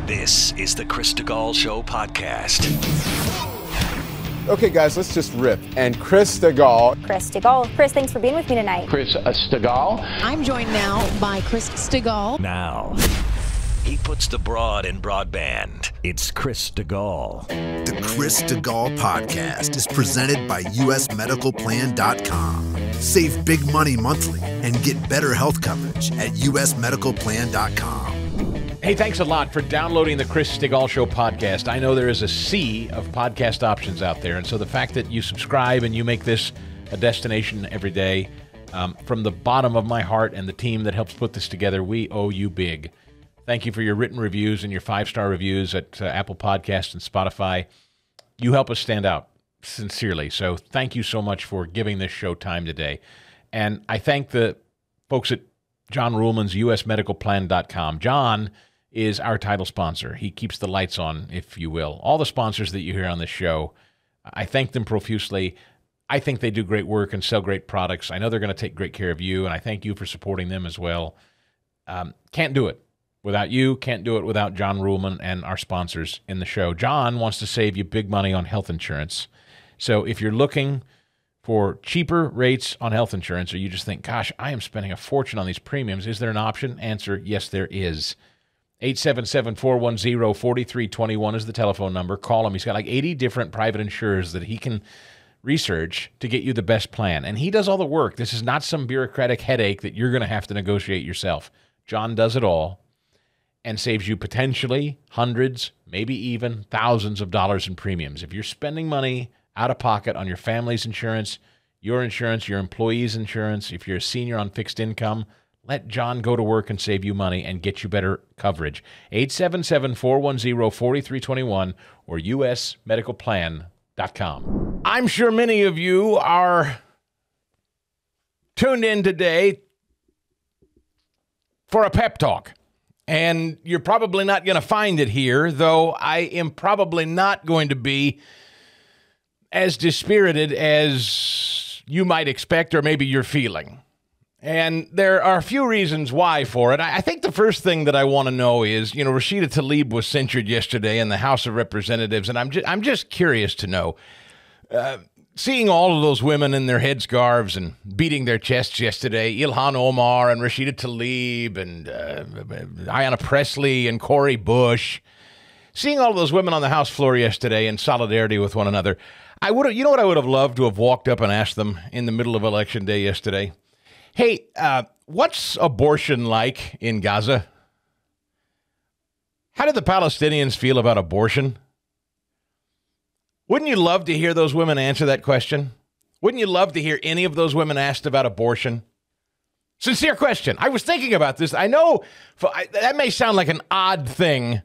This is the Chris Stigall Show podcast. Okay, guys, let's just rip. And Chris Stigall. Chris Stigall. Chris, thanks for being with me tonight. Chris Stigall. I'm joined now by Chris Stigall. Now, he puts the broad in broadband. It's Chris Stigall. The Chris Stigall podcast is presented by usmedicalplan.com. Save big money monthly and get better health coverage at usmedicalplan.com. Hey, thanks a lot for downloading the Chris Stigall Show podcast. I know there is a sea of podcast options out there, and so the fact that you subscribe and you make this a destination every day, from the bottom of my heart and the team that helps put this together, we owe you big. Thank you for your written reviews and your 5-star reviews at Apple Podcasts and Spotify. You help us stand out, sincerely. So thank you so much for giving this show time today. And I thank the folks at John Ruhlman's usmedicalplan.com. John is our title sponsor. He keeps the lights on, if you will. All the sponsors that you hear on this show, I thank them profusely. I think they do great work and sell great products. I know they're going to take great care of you, and I thank you for supporting them as well. Can't do it without you. Can't do it without John Ruhlman and our sponsors in the show. John wants to save you big money on health insurance. So if you're looking for cheaper rates on health insurance, or you just think, gosh, I am spending a fortune on these premiums, is there an option? Answer, yes, there is. 877-410-4321 is the telephone number. Call him. He's got like 80 different private insurers that he can research to get you the best plan. And he does all the work. This is not some bureaucratic headache that you're going to have to negotiate yourself. John does it all and saves you potentially hundreds, maybe even thousands of dollars in premiums. If you're spending money out of pocket on your family's insurance, your employee's insurance, if you're a senior on fixed income, let John go to work and save you money and get you better coverage. 877-410-4321 or usmedicalplan.com. I'm sure many of you are tuned in today for a pep talk. And you're probably not going to find it here, though I am probably not going to be as dispirited as you might expect or maybe you're feeling. And there are a few reasons why for it. I think the first thing that I want to know is, Rashida Tlaib was censured yesterday in the House of Representatives, and I'm just curious to know, seeing all of those women in their headscarves and beating their chests yesterday, Ilhan Omar and Rashida Tlaib and Ayanna Pressley and Cori Bush, seeing all of those women on the House floor yesterday in solidarity with one another, I would have, you know what I would have loved to have walked up and asked them in the middle of Election Day yesterday? Hey, what's abortion like in Gaza? How do the Palestinians feel about abortion? Wouldn't you love to hear those women answer that question? Wouldn't you love to hear any of those women asked about abortion? Sincere question. I was thinking about this. I know that may sound like an odd thing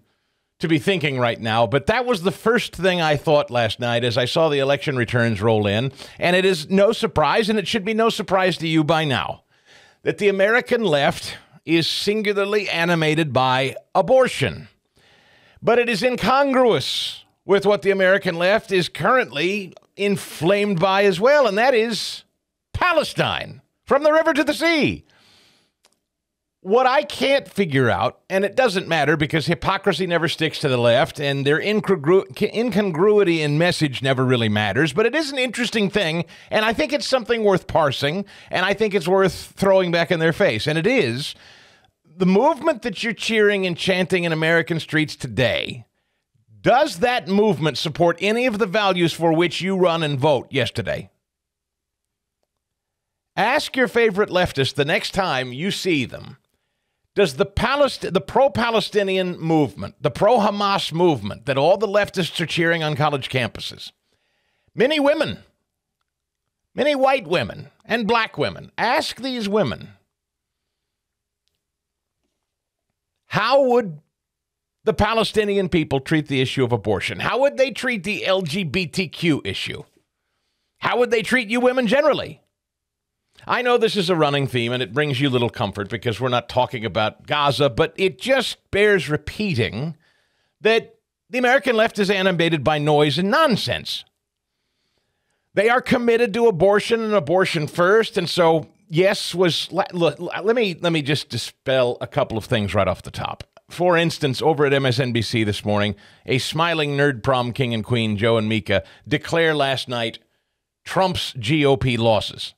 to be thinking right now, but that was the first thing I thought last night as I saw the election returns roll in, and it is no surprise, and it should be no surprise to you by now, that the American left is singularly animated by abortion. But it is incongruous with what the American left is currently inflamed by as well, and that is Palestine, from the river to the sea. What I can't figure out, and it doesn't matter because hypocrisy never sticks to the left and their incongruity in message never really matters, but it is an interesting thing, and I think it's something worth parsing, and I think it's worth throwing back in their face. And it is the movement that you're cheering and chanting in American streets today. Does that movement support any of the values for which you run and vote yesterday? Ask your favorite leftist the next time you see them. Does the pro-Palestinian movement, the pro-Hamas movement that all the leftists are cheering on college campuses, many women, many white women and black women, ask these women, how would the Palestinian people treat the issue of abortion? How would they treat the LGBTQ issue? How would they treat you women generally? I know this is a running theme, and it brings you little comfort because we're not talking about Gaza, but it just bears repeating that the American left is animated by noise and nonsense. They are committed to abortion and abortion first, and so, yes, let me just dispel a couple of things right off the top. for instance, over at MSNBC this morning, a smiling nerd prom king and queen, Joe and Mika, declare last night Trump's GOP losses.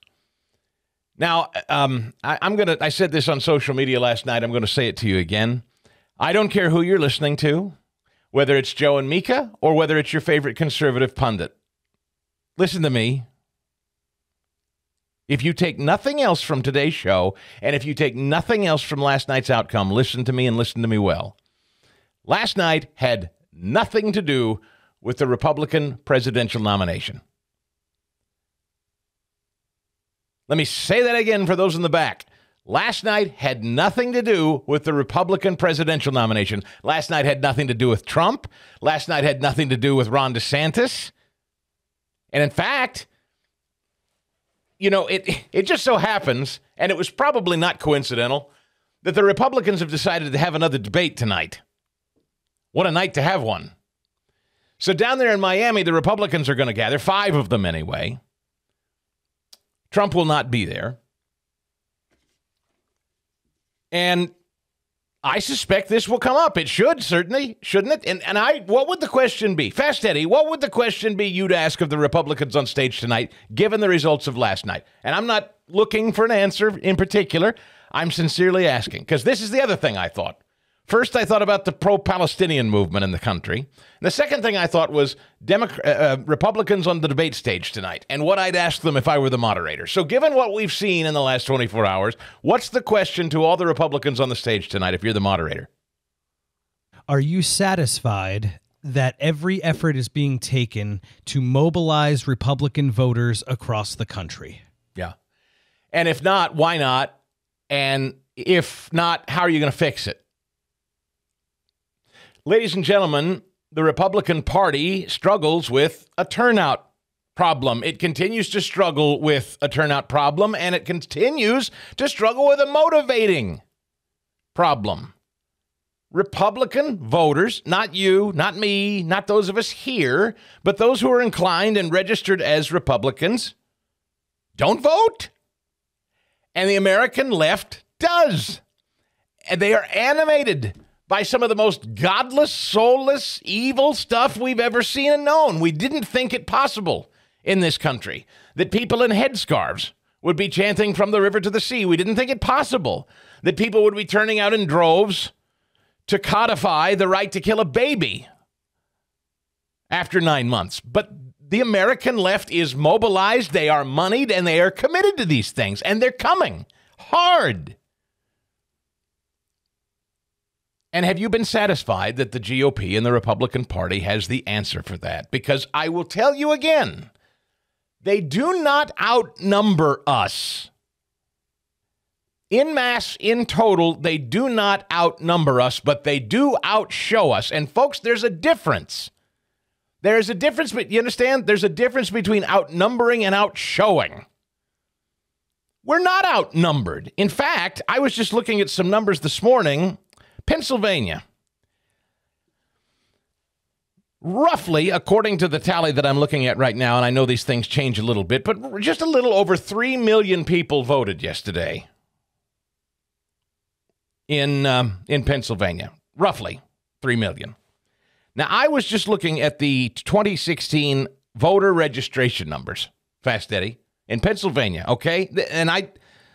Now, I said this on social media last night. I'm going to say it to you again. I don't care who you're listening to, whether it's Joe and Mika or whether it's your favorite conservative pundit. Listen to me. If you take nothing else from today's show, and if you take nothing else from last night's outcome, listen to me and listen to me well. Last night had nothing to do with the Republican presidential nomination. Let me say that again for those in the back. Last night had nothing to do with the Republican presidential nomination. Last night had nothing to do with Trump. Last night had nothing to do with Ron DeSantis. And in fact, you know, it just so happens, and it was probably not coincidental, that the Republicans have decided to have another debate tonight. What a night to have one. So down there in Miami, the Republicans are going to gather, 5 of them anyway. Trump will not be there. And I suspect this will come up. It should, certainly, shouldn't it? And what would the question be? Fast Eddie, what would the question be you'd ask of the Republicans on stage tonight, given the results of last night? And I'm not looking for an answer in particular. I'm sincerely asking, because this is the other thing I thought. First, I thought about the pro-Palestinian movement in the country. And the second thing I thought was Republicans on the debate stage tonight and what I'd ask them if I were the moderator. So given what we've seen in the last 24 hours, what's the question to all the Republicans on the stage tonight if you're the moderator? Are you satisfied that every effort is being taken to mobilize Republican voters across the country? Yeah. And if not, why not? And if not, how are you going to fix it? Ladies and gentlemen, the Republican Party struggles with a turnout problem. It continues to struggle with a turnout problem, and it continues to struggle with a motivating problem. Republican voters, not you, not me, not those of us here, but those who are inclined and registered as Republicans, don't vote. And the American left does. And they are animated by some of the most godless, soulless, evil stuff we've ever seen and known. We didn't think it possible in this country that people in headscarves would be chanting from the river to the sea. We didn't think it possible that people would be turning out in droves to codify the right to kill a baby after 9 months. But the American left is mobilized, they are moneyed, and they are committed to these things, and they're coming hard. And have you been satisfied that the GOP and the Republican Party has the answer for that? Because I will tell you again, they do not outnumber us. In mass, in total, they do not outnumber us, but they do outshow us. And folks, there's a difference. There's a difference, but you understand? There's a difference between outnumbering and outshowing. We're not outnumbered. In fact, I was just looking at some numbers this morning. Pennsylvania, roughly, according to the tally that I'm looking at right now, and I know these things change a little bit, but just a little over 3 million people voted yesterday in Pennsylvania, roughly 3 million. Now, I was just looking at the 2016 voter registration numbers, Fast Eddie, in Pennsylvania, okay? And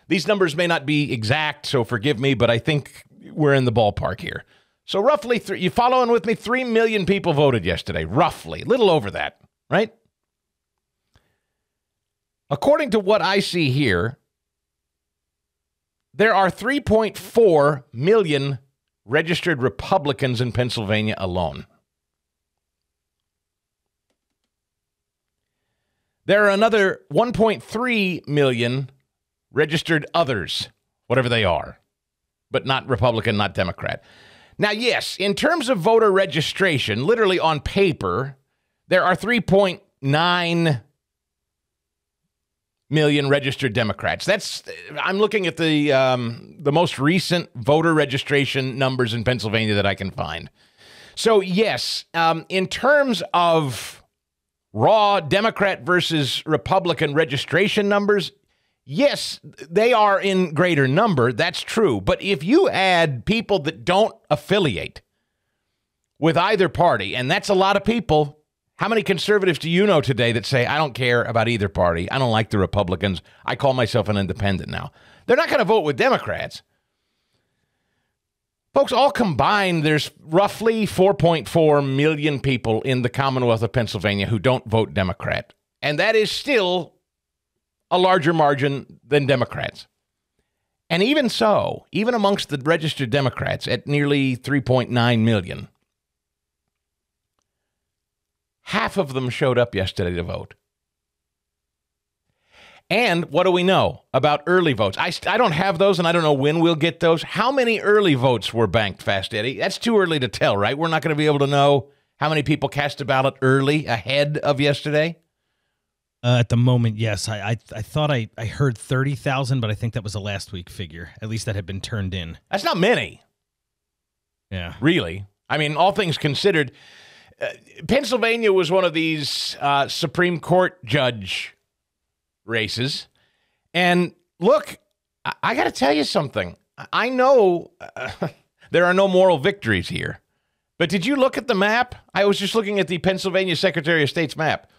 these numbers may not be exact, so forgive me, but I think we're in the ballpark here. So roughly, you following with me? 3 million people voted yesterday, roughly. Little over that, right? According to what I see here, there are 3.4 million registered Republicans in Pennsylvania alone. There are another 1.3 million registered others, whatever they are, but not Republican, not Democrat. Now, yes, in terms of voter registration, literally on paper, there are 3.9 million registered Democrats. I'm looking at the most recent voter registration numbers in Pennsylvania that I can find. So, yes, in terms of raw Democrat versus Republican registration numbers, Yes, they are in greater number. That's true. But if you add people that don't affiliate with either party, and that's a lot of people, how many conservatives do you know today that say, I don't care about either party. I don't like the Republicans. I call myself an independent now. They're not going to vote with Democrats. Folks, all combined, there's roughly 4.4 million people in the Commonwealth of Pennsylvania who don't vote Democrat. And that is still a larger margin than Democrats. And even so, even amongst the registered Democrats at nearly 3.9 million, half of them showed up yesterday to vote. And what do we know about early votes? I don't have those, and I don't know when we'll get those. How many early votes were banked, Fast Eddie? That's too early to tell, right? We're not going to be able to know how many people cast a ballot early ahead of yesterday. At the moment, yes. I thought I heard 30,000, but I think that was a last week figure. At least that had been turned in. That's not many. Yeah. Really. I mean, all things considered, Pennsylvania was one of these Supreme Court judge races. And look, I got to tell you something. I know there are no moral victories here. But did you look at the map? I was just looking at the Pennsylvania Secretary of State's map.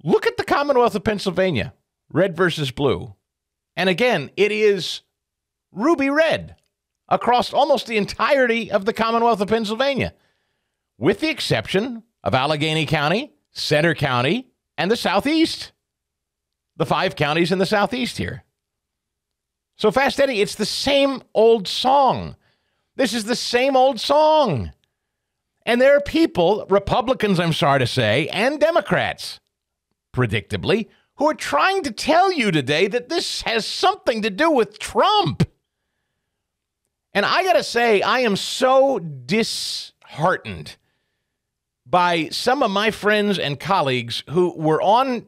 Look at the Commonwealth of Pennsylvania, red versus blue. And again, it is ruby red across almost the entirety of the Commonwealth of Pennsylvania, with the exception of Allegheny County, Center County, and the Southeast. The 5 counties in the Southeast here. So, Fast Eddie, it's the same old song. This is the same old song. And there are people, Republicans, I'm sorry to say, and Democrats, predictably, who are trying to tell you today that this has something to do with Trump. And I got to say, I am so disheartened by some of my friends and colleagues who were on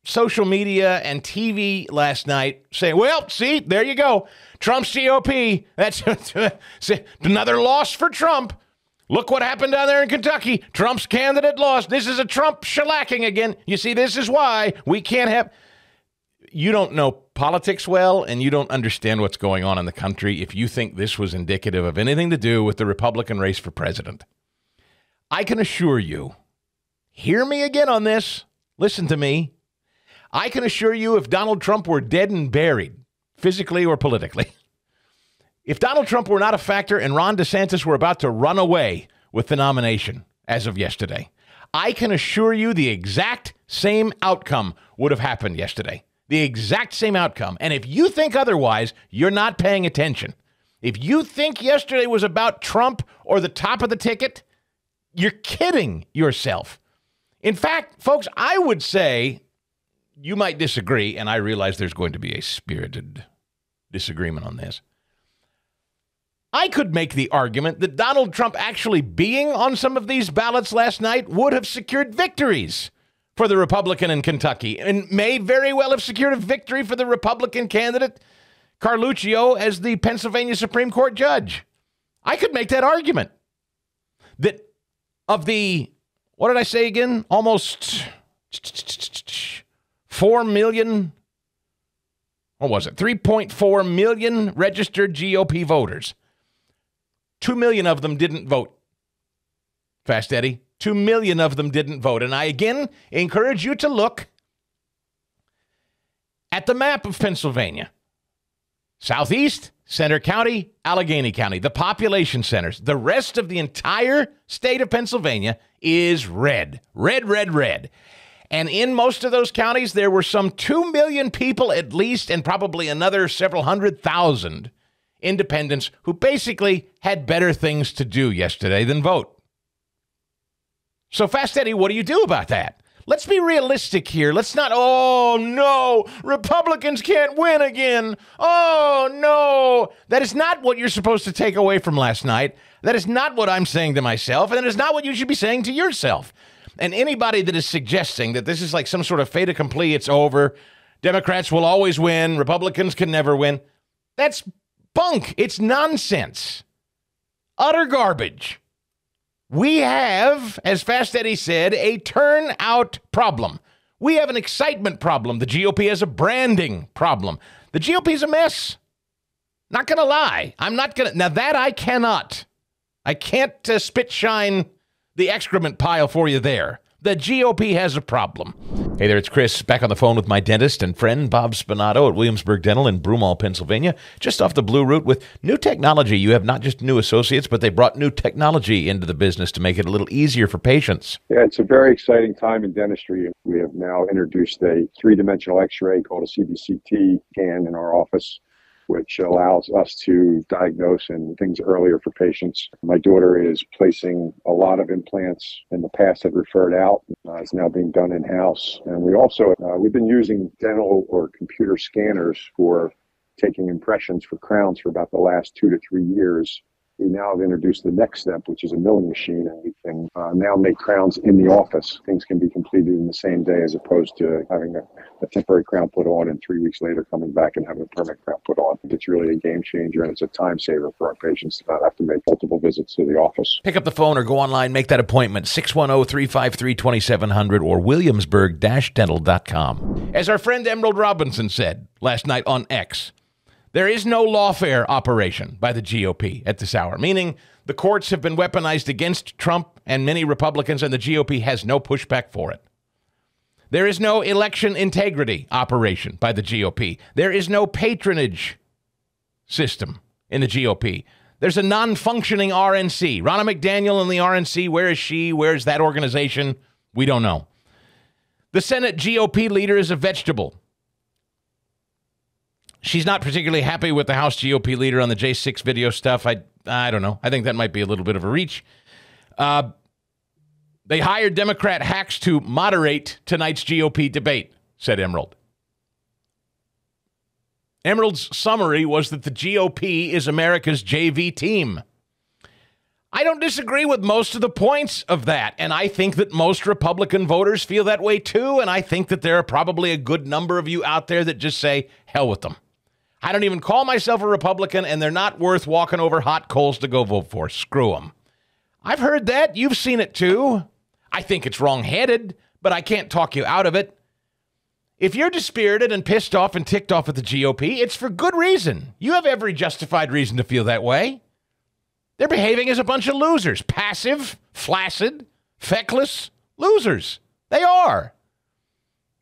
social media and TV last night saying, well, see, there you go. Trump's GOP. That's another loss for Trump. Look what happened down there in Kentucky. Trump's candidate lost. This is a Trump shellacking again. You see, this is why we can't have... You don't know politics well, and you don't understand what's going on in the country if you think this was indicative of anything to do with the Republican race for president. I can assure you, hear me again on this, listen to me. I can assure you if Donald Trump were dead and buried, physically or politically, if Donald Trump were not a factor and Ron DeSantis were about to run away with the nomination as of yesterday, I can assure you the exact same outcome would have happened yesterday. The exact same outcome. And if you think otherwise, you're not paying attention. If you think yesterday was about Trump or the top of the ticket, you're kidding yourself. In fact, folks, I would say, you might disagree, and I realize there's going to be a spirited disagreement on this. I could make the argument that Donald Trump actually being on some of these ballots last night would have secured victories for the Republican in Kentucky and may very well have secured a victory for the Republican candidate, Carluccio, as the Pennsylvania Supreme Court judge. I could make that argument that of the, what did I say again? Almost 4 million, what was it? 3.4 million registered GOP voters. 2 million of them didn't vote. Fast Eddie, 2 million of them didn't vote. And I again encourage you to look at the map of Pennsylvania. Southeast, Center County, Allegheny County, the population centers. The rest of the entire state of Pennsylvania is red. Red, red, red. And in most of those counties, there were some 2 million people at least, and probably another several 100,000 independents who basically had better things to do yesterday than vote. So, Fast Eddie, what do you do about that? Let's be realistic here. Let's not, oh, no, Republicans can't win again. Oh, no. That is not what you're supposed to take away from last night. That is not what I'm saying to myself, and that is not what you should be saying to yourself. And anybody that is suggesting that this is like some sort of fait accompli, it's over, Democrats will always win, Republicans can never win, that's bunk. It's nonsense. Utter garbage. We have, as Fast Eddie said, a turnout problem. We have an excitement problem. The GOP has a branding problem. The GOP's a mess. Not going to lie. I'm not going to. Now, that I cannot. I can't spit shine the excrement pile for you there. The GOP has a problem. Hey there, it's Chris, back on the phone with my dentist and friend, Bob Spinato at Williamsburg Dental in Broomall, Pennsylvania, just off the Blue Route with new technology. You have not just new associates, but they brought new technology into the business to make it a little easier for patients. Yeah, it's a very exciting time in dentistry. We have now introduced a three-dimensional x-ray called a CBCT scan in our office, which allows us to diagnose and things earlier for patients. My daughter is placing a lot of implants in the past had referred out. It's now being done in-house. And we also, we've been using dental or computer scanners for taking impressions for crowns for about the last 2 to 3 years. We now have introduced the next step, which is a milling machine, and we can now make crowns in the office. Things can be completed in the same day as opposed to having a temporary crown put on and 3 weeks later coming back and having a permanent crown put on. It's really a game changer, and it's a time saver for our patients to not have to make multiple visits to the office. Pick up the phone or go online, make that appointment, 610-353-2700 or williamsburg-dental.com. As our friend Emerald Robinson said last night on X, there is no lawfare operation by the GOP at this hour, meaning the courts have been weaponized against Trump and many Republicans, and the GOP has no pushback for it. There is no election integrity operation by the GOP. There is no patronage system in the GOP. There's a non-functioning RNC. Ronna McDaniel and the RNC, where is she? Where's that organization? We don't know. The Senate GOP leader is a vegetable. She's not particularly happy with the House GOP leader on the J6 video stuff. I don't know. I think that might be a little bit of a reach. They hired Democrat hacks to moderate tonight's GOP debate, said Emerald. Emerald's summary was that the GOP is America's JV team. I don't disagree with most of the points of that, and I think that most Republican voters feel that way too, and I think that there are probably a good number of you out there that just say, hell with them. I don't even call myself a Republican, and they're not worth walking over hot coals to go vote for. Screw them. I've heard that. You've seen it too. I think it's wrong-headed, but I can't talk you out of it. If you're dispirited and pissed off and ticked off at the GOP, it's for good reason. You have every justified reason to feel that way. They're behaving as a bunch of losers. Passive, flaccid, feckless losers. They are.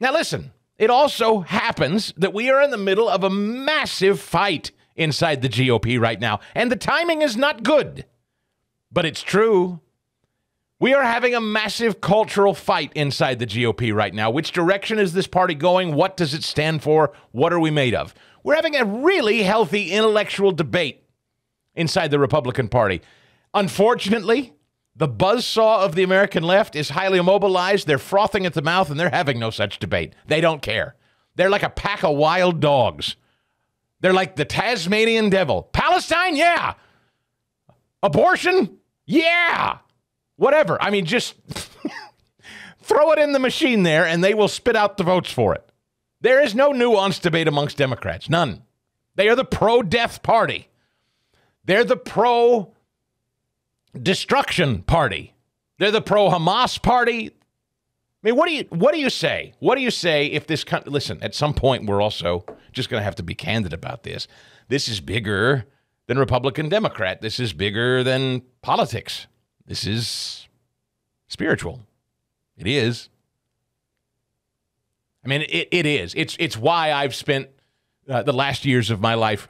Now listen. It also happens that we are in the middle of a massive fight inside the GOP right now, and the timing is not good, but it's true. We are having a massive cultural fight inside the GOP right now. Which direction is this party going? What does it stand for? What are we made of? We're having a really healthy intellectual debate inside the Republican Party. Unfortunately, the buzzsaw of the American left is highly immobilized. They're frothing at the mouth, and they're having no such debate. They don't care. They're like a pack of wild dogs. They're like the Tasmanian devil. Palestine? Yeah. Abortion? Yeah. Whatever. I mean, just throw it in the machine there, and they will spit out the votes for it. There is no nuanced debate amongst Democrats. None. They are the pro-death party. They're the pro-destruction party. They're the pro-Hamas party. I mean, what do you say? What do you say if this listen, at some point we're also just going to have to be candid about this. This is bigger than Republican Democrat. This is bigger than politics. This is spiritual. It is. I mean, it is. It's why I've spent the last years of my life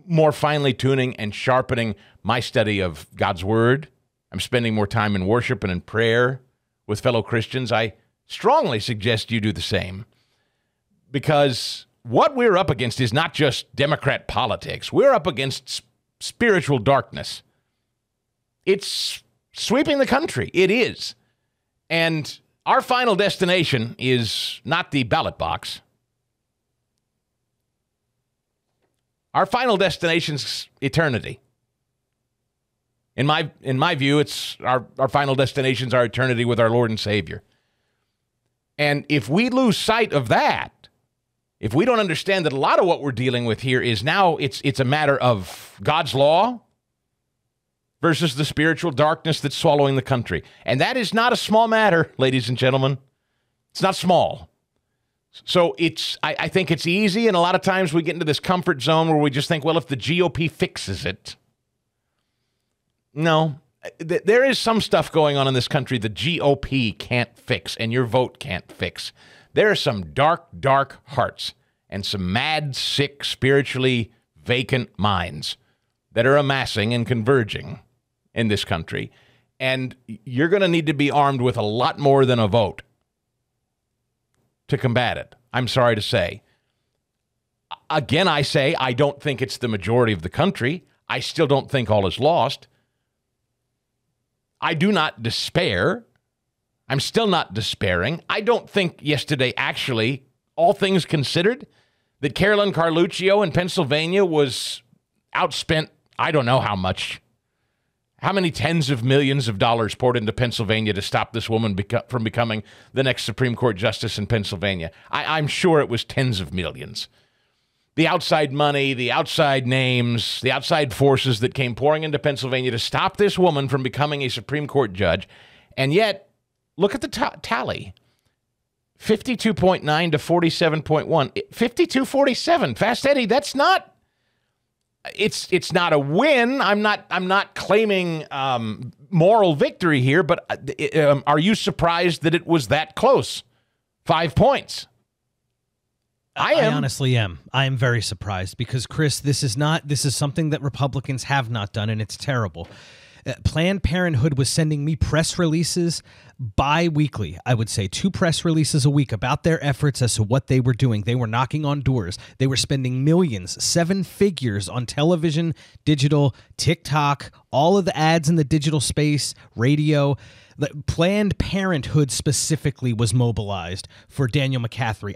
more finely tuning and sharpening my study of God's Word. I'm spending more time in worship and in prayer with fellow Christians. I strongly suggest you do the same, because what we're up against is not just Democrat politics. We're up against spiritual darkness. It's sweeping the country. It is. And our final destination is not the ballot box. Our final destination's eternity. In my view, it's our final destination's our eternity with our Lord and Savior. And if we lose sight of that, if we don't understand that a lot of what we're dealing with here is now it's a matter of God's law versus the spiritual darkness that's swallowing the country. And that is not a small matter, ladies and gentlemen. It's not small. So I think it's easy, and a lot of times we get into this comfort zone where we just think, well, if the GOP fixes it. No, there is some stuff going on in this country the GOP can't fix and your vote can't fix. There are some dark, dark hearts and some mad, sick, spiritually vacant minds that are amassing and converging in this country. And you're going to need to be armed with a lot more than a vote to combat it. I'm sorry to say. Again, I say I don't think it's the majority of the country. I still don't think all is lost. I do not despair. I'm still not despairing. I don't think yesterday, actually, all things considered, that Carolyn Carluccio in Pennsylvania was outspent, I don't know how much. How many tens of millions of dollars poured into Pennsylvania to stop this woman from becoming the next Supreme Court justice in Pennsylvania? I'm sure it was tens of millions. The outside money, the outside names, the outside forces that came pouring into Pennsylvania to stop this woman from becoming a Supreme Court judge. And yet, look at the tally. 52.9 to 47.1. 52-47. Fast Eddie, that's not... It's not a win. I'm not claiming moral victory here, but are you surprised that it was that close? 5 points. I am. I honestly am. I am very surprised because, Chris, this is something that Republicans have not done, and it's terrible. Planned Parenthood was sending me press releases bi-weekly, I would say 2 press releases a week about their efforts as to what they were doing. They were knocking on doors. They were spending millions, 7 figures on television, digital, TikTok, all of the ads in the digital space, radio. Planned Parenthood specifically was mobilized for Daniel McCaffrey.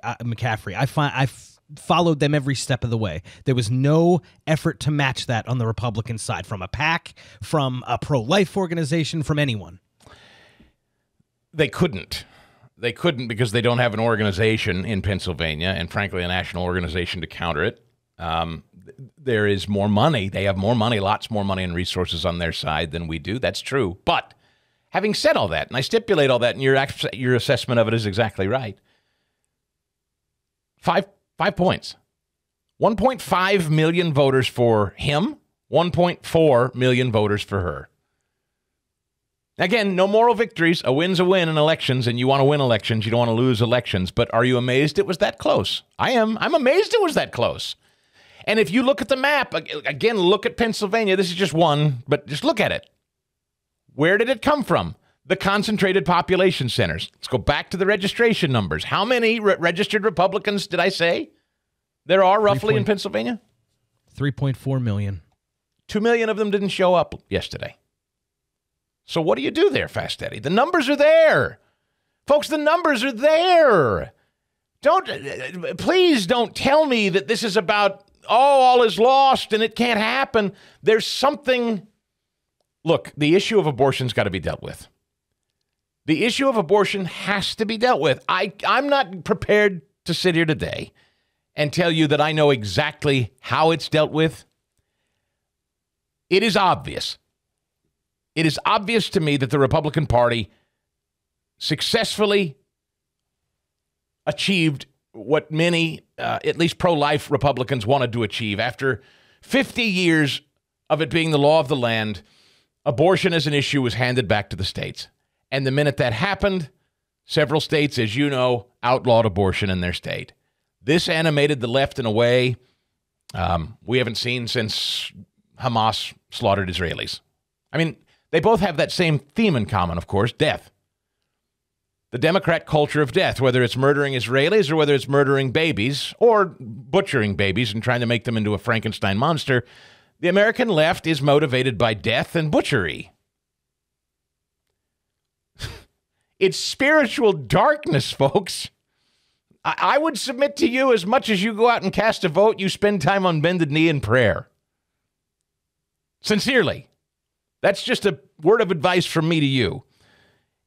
I followed them every step of the way. There was no effort to match that on the Republican side, from a PAC, from a pro-life organization, from anyone. They couldn't. They couldn't because they don't have an organization in Pennsylvania and, frankly, a national organization to counter it. There is more money. They have more money, lots more money and resources on their side than we do. That's true. But having said all that, and I stipulate all that, and your assessment of it is exactly right, 5 points. 1.5 million voters for him, 1.4 million voters for her. Again, no moral victories. A win's a win in elections, and you want to win elections. You don't want to lose elections. But are you amazed it was that close? I am. I'm amazed it was that close. And if you look at the map, again, look at Pennsylvania. This is just one, but just look at it. Where did it come from? The concentrated population centers. Let's go back to the registration numbers. How many registered Republicans did I say there are roughly in Pennsylvania? 3.4 million. 2 million of them didn't show up yesterday. So what do you do there, Fast Eddie? The numbers are there. Folks, the numbers are there. Please don't tell me that this is about, all is lost and it can't happen. There's something. Look, the issue of abortion's got to be dealt with. The issue of abortion has to be dealt with. I'm not prepared to sit here today and tell you that I know exactly how it's dealt with. It is obvious. It is obvious to me that the Republican Party successfully achieved what many, at least pro-life Republicans wanted to achieve. After 50 years of it being the law of the land, abortion as an issue was handed back to the states. And the minute that happened, several states, as you know, outlawed abortion in their state. This animated the left in a way we haven't seen since Hamas slaughtered Israelis. I mean, they both have that same theme in common, of course, death. The Democrat culture of death, whether it's murdering Israelis or whether it's murdering babies or butchering babies and trying to make them into a Frankenstein monster, the American left is motivated by death and butchery. It's spiritual darkness, folks. I would submit to you, as much as you go out and cast a vote, you spend time on bended knee in prayer. Sincerely. That's just a word of advice from me to you.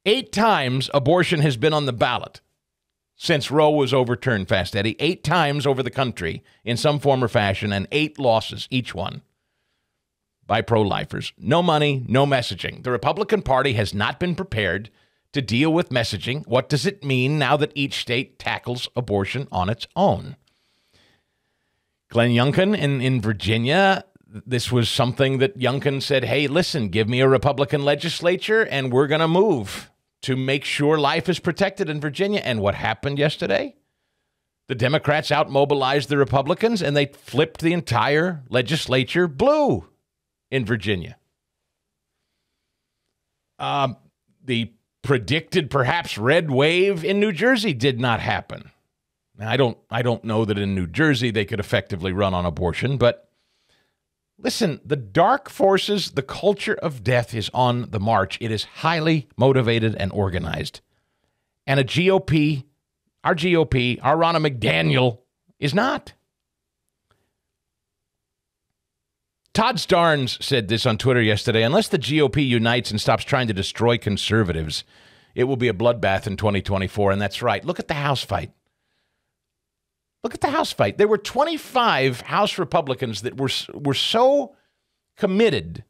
8 times abortion has been on the ballot since Roe was overturned, Fast Eddie. 8 times over the country in some form or fashion, and 8 losses, each one, by pro-lifers. No money, no messaging. The Republican Party has not been prepared to deal with messaging. What does it mean now that each state tackles abortion on its own? Glenn Youngkin in Virginia, this was something that Youngkin said, hey, listen, give me a Republican legislature and we're going to move to make sure life is protected in Virginia. And what happened yesterday? The Democrats outmobilized the Republicans and they flipped the entire legislature blue in Virginia. The predicted perhaps red wave in New Jersey did not happen. Now, I don't know that in New Jersey they could effectively run on abortion, but listen, the dark forces, the culture of death is on the march. It is highly motivated and organized. And our GOP, our Ronna McDaniel, is not. Todd Starnes said this on Twitter yesterday. Unless the GOP unites and stops trying to destroy conservatives, it will be a bloodbath in 2024. And that's right. Look at the House fight. Look at the House fight. There were 25 House Republicans that were so committed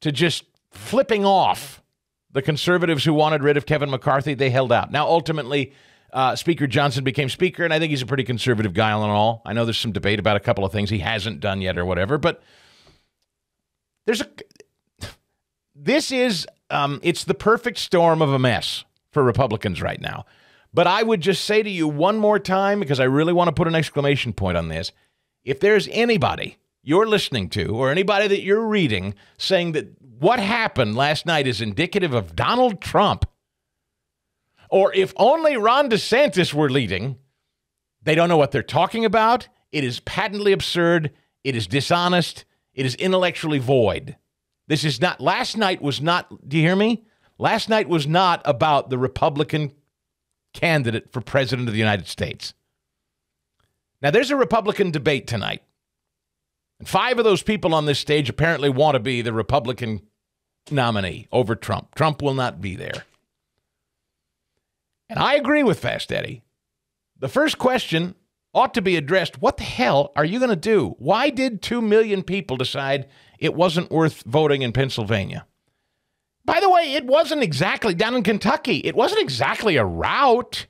to just flipping off the conservatives who wanted rid of Kevin McCarthy. They held out. Now, ultimately, Speaker Johnson became Speaker, and I think he's a pretty conservative guy all in all. I know there's some debate about a couple of things he hasn't done yet or whatever, but it's the perfect storm of a mess for Republicans right now. But I would just say to you one more time, because I really want to put an exclamation point on this, if there's anybody you're listening to or anybody that you're reading saying that what happened last night is indicative of Donald Trump, or if only Ron DeSantis were leading, they don't know what they're talking about. It is patently absurd. It is dishonest. It is intellectually void. This is not, last night was not, do you hear me? Last night was not about the Republican candidate for president of the United States. Now, there's a Republican debate tonight. And 5 of those people on this stage apparently want to be the Republican nominee over Trump. Trump will not be there. And I agree with Fast Eddie. The first question ought to be addressed, what the hell are you going to do? Why did 2 million people decide it wasn't worth voting in Pennsylvania? By the way, it wasn't exactly, down in Kentucky, it wasn't exactly a rout.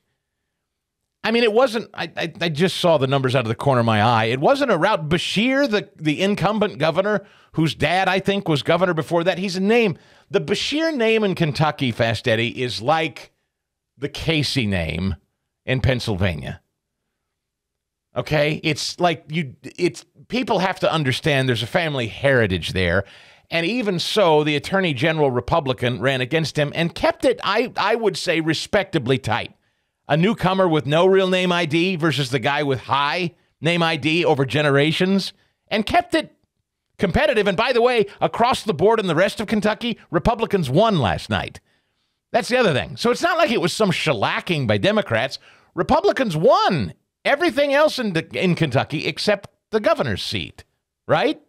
I mean, it wasn't, I just saw the numbers out of the corner of my eye. It wasn't a rout. Bashir, the incumbent governor, whose dad, I think, was governor before that, he's a name. The Bashir name in Kentucky, Fast Eddie, is like the Casey name in Pennsylvania. Okay? It's like people have to understand there's a family heritage there. And even so, the Attorney General Republican ran against him and kept it, I would say, respectably tight. A newcomer with no real name ID versus the guy with high name ID over generations, and kept it competitive. And by the way, across the board in the rest of Kentucky, Republicans won last night. That's the other thing. So it's not like it was some shellacking by Democrats. Republicans won everything else in Kentucky except the governor's seat, right?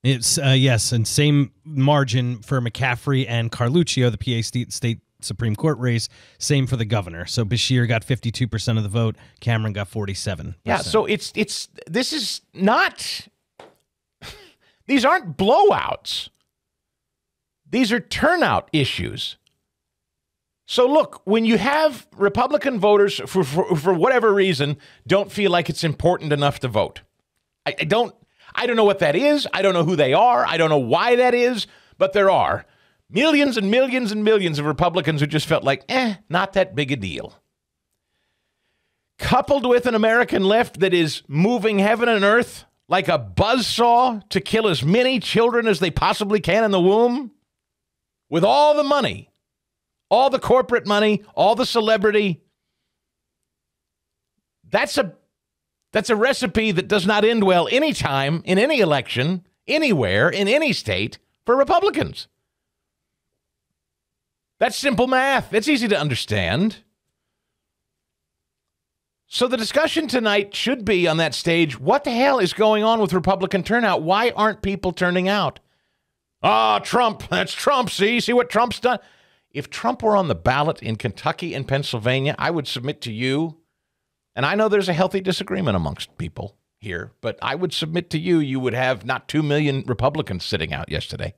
It's yes, and same margin for McCaffrey and Carluccio, the PA state Supreme Court race. Same for the governor. So Bashir got 52% of the vote. Cameron got 47%. Yeah. So this is not. These aren't blowouts. These are turnout issues. So look, when you have Republican voters for whatever reason don't feel like it's important enough to vote, I don't know what that is. I don't know who they are. I don't know why that is, but there are millions and millions and millions of Republicans who just felt like, not that big a deal. Coupled with an American left that is moving heaven and earth like a buzzsaw to kill as many children as they possibly can in the womb, with all the money, all the corporate money, all the celebrity. That's a recipe that does not end well anytime, in any election, anywhere, in any state, for Republicans. That's simple math. It's easy to understand. So the discussion tonight should be on that stage, what the hell is going on with Republican turnout? Why aren't people turning out? Trump. That's Trump. See what Trump's done? If Trump were on the ballot in Kentucky and Pennsylvania, I would submit to you, and I know there's a healthy disagreement amongst people here, but I would submit to you, you would have not 2 million Republicans sitting out yesterday.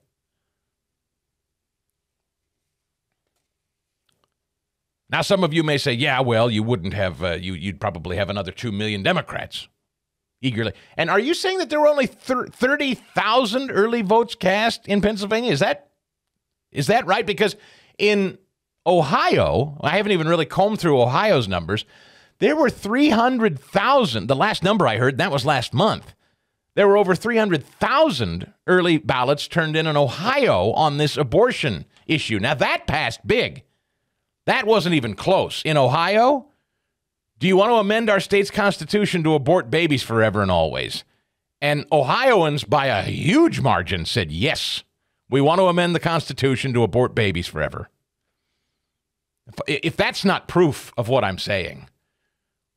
Now, some of you may say, yeah, well, you wouldn't have, you'd probably have another 2 million Democrats eagerly. And are you saying that there were only 30,000 early votes cast in Pennsylvania? Is that right? Because in Ohio, I haven't even really combed through Ohio's numbers, there were 300,000. The last number I heard, that was last month. There were over 300,000 early ballots turned in Ohio on this abortion issue. Now, that passed big. That wasn't even close. In Ohio, do you want to amend our state's constitution to abort babies forever and always? And Ohioans, by a huge margin, said, yes, we want to amend the Constitution to abort babies forever. If that's not proof of what I'm saying,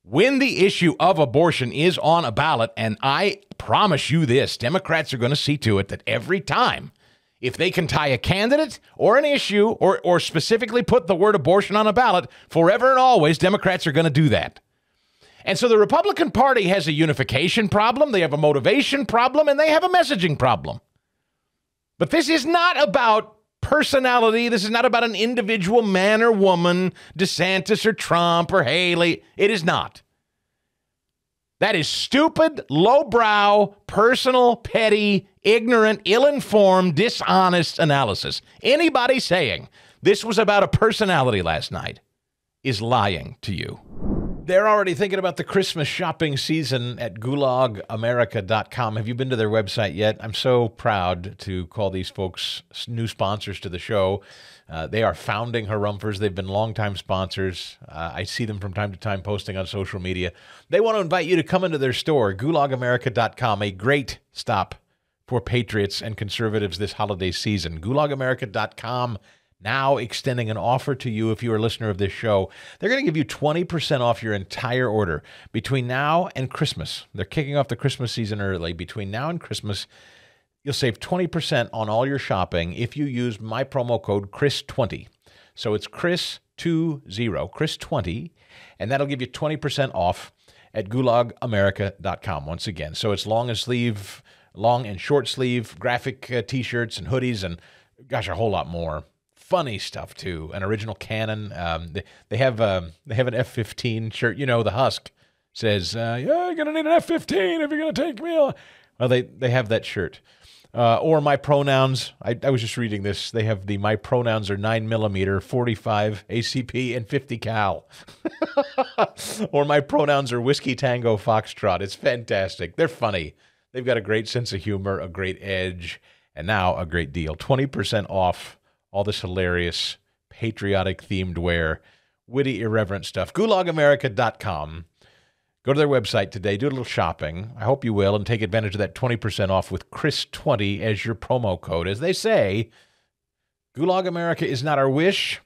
when the issue of abortion is on a ballot, and I promise you this, Democrats are going to see to it that every time, if they can tie a candidate or an issue or specifically put the word abortion on a ballot, forever and always, Democrats are going to do that. And so the Republican Party has a unification problem, they have a motivation problem, and they have a messaging problem. But this is not about personality. This is not about an individual man or woman, DeSantis or Trump or Haley. It is not. That is stupid, lowbrow, personal, petty, ignorant, ill-informed, dishonest analysis. Anybody saying this was about a personality last night is lying to you. They're already thinking about the Christmas shopping season at gulagamerica.com. Have you been to their website yet? I'm so proud to call these folks new sponsors to the show. They are founding harumphers. They've been longtime sponsors. I see them from time to time posting on social media. They want to invite you to come into their store, gulagamerica.com, a great stop for patriots and conservatives this holiday season. Gulagamerica.com. Now extending an offer to you if you're a listener of this show. They're going to give you 20% off your entire order between now and Christmas. They're kicking off the Christmas season early. Between now and Christmas, you'll save 20% on all your shopping if you use my promo code Chris20. So it's Chris20, Chris20, and that'll give you 20% off at gulagamerica.com once again. So it's long and short sleeve, graphic T-shirts and hoodies and, gosh, a whole lot more. Funny stuff too. An original Canon. They have an F-15 shirt. You know, the Husk says, "Yeah, you're gonna need an F-15 if you're gonna take me." Well, they have that shirt. Or my pronouns. I was just reading this. They have the my pronouns are 9mm, 45 ACP, and 50 cal. Or my pronouns are Whiskey Tango Foxtrot. It's fantastic. They're funny. They've got a great sense of humor, a great edge, and now a great deal. 20% off. All this hilarious, patriotic-themed wear, witty, irreverent stuff. Gulagamerica.com. Go to their website today. Do a little shopping. I hope you will, and take advantage of that 20% off with Chris20 as your promo code. As they say, Gulag America is not our wish,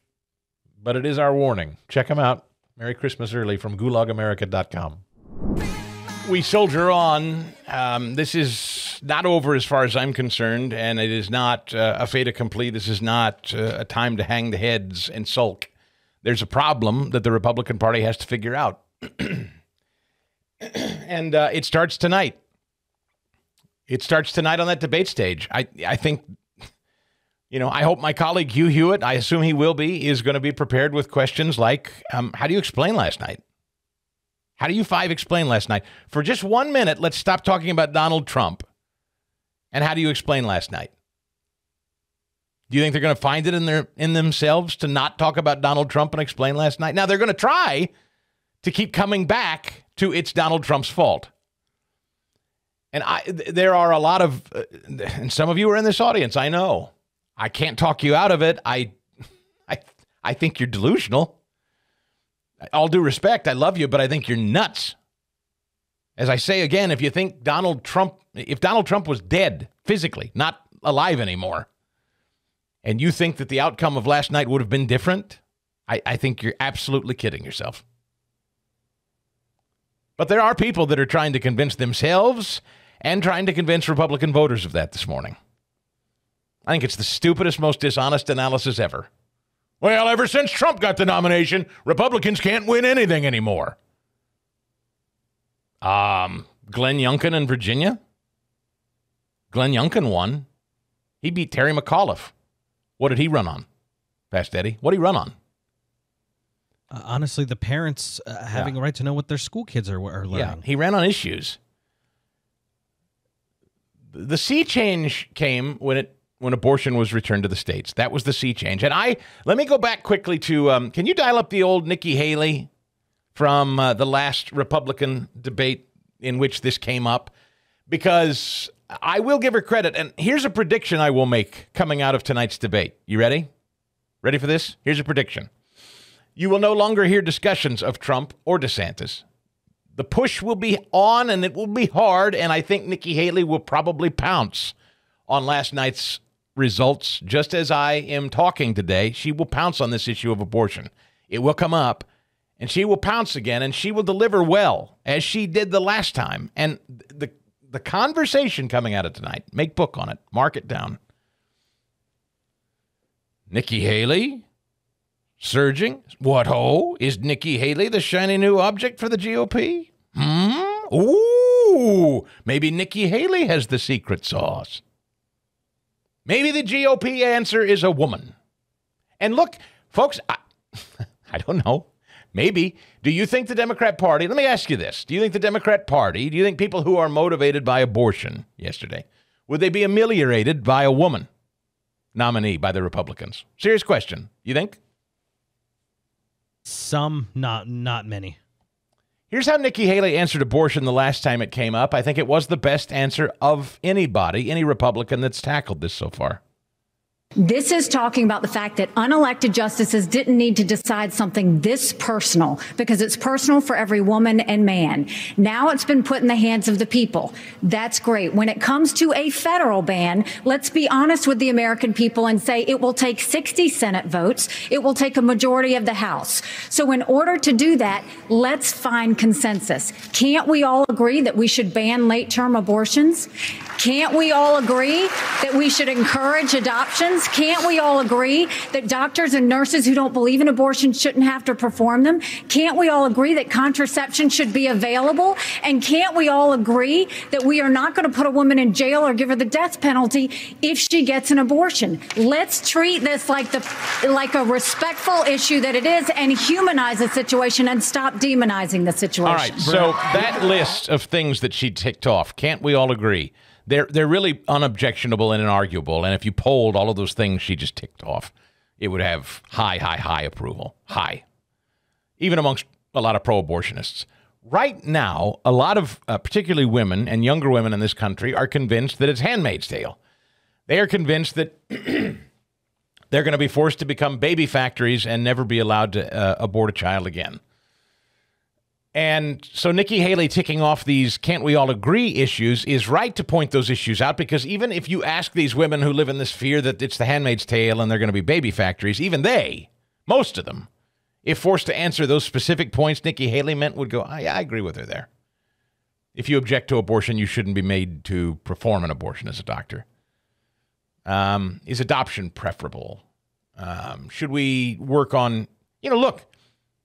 but it is our warning. Check them out. Merry Christmas early from gulagamerica.com. We soldier on. This is not over as far as I'm concerned, and it is not a fait accompli. This is not a time to hang the heads and sulk. There's a problem that the Republican Party has to figure out. And it starts tonight. It starts tonight on that debate stage. I think, I hope my colleague Hugh Hewitt, I assume he will be, is going to be prepared with questions like, how do you explain last night? How do you five explain last night? For just 1 minute, let's stop talking about Donald Trump. And how do you explain last night? Do you think they're going to find it in themselves to not talk about Donald Trump and explain last night? Now, they're going to try to keep coming back to it's Donald Trump's fault. And there are a lot of, and some of you are in this audience, I know. I can't talk you out of it. I think you're delusional. All due respect, I love you, but I think you're nuts. As I say again, if Donald Trump was dead physically, not alive anymore, and you think that the outcome of last night would have been different, I think you're absolutely kidding yourself. But there are people that are trying to convince themselves and trying to convince Republican voters of that this morning. I think it's the stupidest, most dishonest analysis ever. Well, ever since Trump got the nomination, Republicans can't win anything anymore. Glenn Youngkin in Virginia? Glenn Youngkin won. He beat Terry McAuliffe. What did he run on? Fast Eddie, what did he run on? Honestly, the parents having a right to know what their school kids are learning. Yeah, he ran on issues. The sea change came when abortion was returned to the states. That was the sea change. And let me go back quickly to, can you dial up the old Nikki Haley from the last Republican debate in which this came up? Because I will give her credit. And here's a prediction I will make coming out of tonight's debate. You ready? Ready for this? Here's a prediction. You will no longer hear discussions of Trump or DeSantis. The push will be on, and it will be hard, and I think Nikki Haley will probably pounce on last night's results. Just as I am talking today, she will pounce on this issue of abortion. It will come up, and she will pounce again, and she will deliver well, as she did the last time. And the conversation coming out of tonight, make book on it, mark it down. Nikki Haley surging. What ho? Is Nikki Haley the shiny new object for the GOP? Ooh, maybe Nikki Haley has the secret sauce. Maybe the GOP answer is a woman. And look, folks, I don't know. Maybe. Do you think the Democrat Party, let me ask you this. Do you think the Democrat Party, do you think people who are motivated by abortion yesterday, would they be ameliorated by a woman nominee by the Republicans? Serious question. You think? Some, not many. Here's how Nikki Haley answered abortion the last time it came up. I think it was the best answer of anybody, any Republican that's tackled this so far. This is talking about the fact that unelected justices didn't need to decide something this personal because it's personal for every woman and man. Now it's been put in the hands of the people. That's great. When it comes to a federal ban, let's be honest with the American people and say it will take 60 Senate votes. It will take a majority of the House. So in order to do that, let's find consensus. Can't we all agree that we should ban late-term abortions? Can't we all agree that we should encourage adoptions? Can't we all agree that doctors and nurses who don't believe in abortion shouldn't have to perform them? Can't we all agree that contraception should be available? And can't we all agree that we are not going to put a woman in jail or give her the death penalty if she gets an abortion? Let's treat this like a respectful issue that it is and humanize the situation and stop demonizing the situation. All right, so that list of things that she ticked off, can't we all agree? They're really unobjectionable and inarguable. And if you polled all of those things she just ticked off, it would have high approval. High. Even amongst a lot of pro-abortionists. Right now, a lot of particularly women and younger women in this country are convinced that it's Handmaid's Tale. They are convinced that they're going to be forced to become baby factories and never be allowed to abort a child again. And so Nikki Haley ticking off these can't we all agree issues is right to point those issues out, because even if you ask these women who live in this fear that it's the Handmaid's Tale and they're going to be baby factories, even they, most of them, if forced to answer those specific points Nikki Haley meant, would go, yeah, I agree with her there. If you object to abortion, you shouldn't be made to perform an abortion as a doctor. Is adoption preferable? Should we work on, look,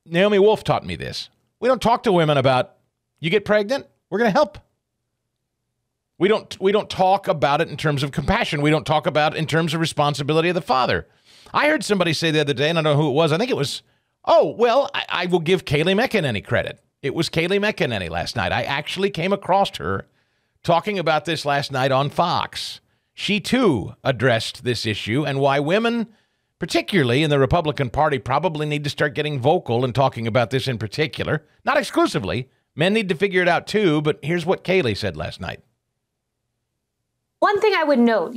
Naomi Wolf taught me this. We don't talk to women about, you get pregnant, we're going to help. We don't talk about it in terms of compassion. We don't talk about it in terms of responsibility of the father. I heard somebody say the other day, and I don't know who it was, I think it was, I will give Kayleigh McEnany credit. It was Kayleigh McEnany last night. I actually came across her talking about this last night on Fox. She, too, addressed this issue and why women, particularly in the Republican Party, probably need to start getting vocal and talking about this in particular. Not exclusively. Men need to figure it out, too. But here's what Kayleigh said last night. One thing I would note,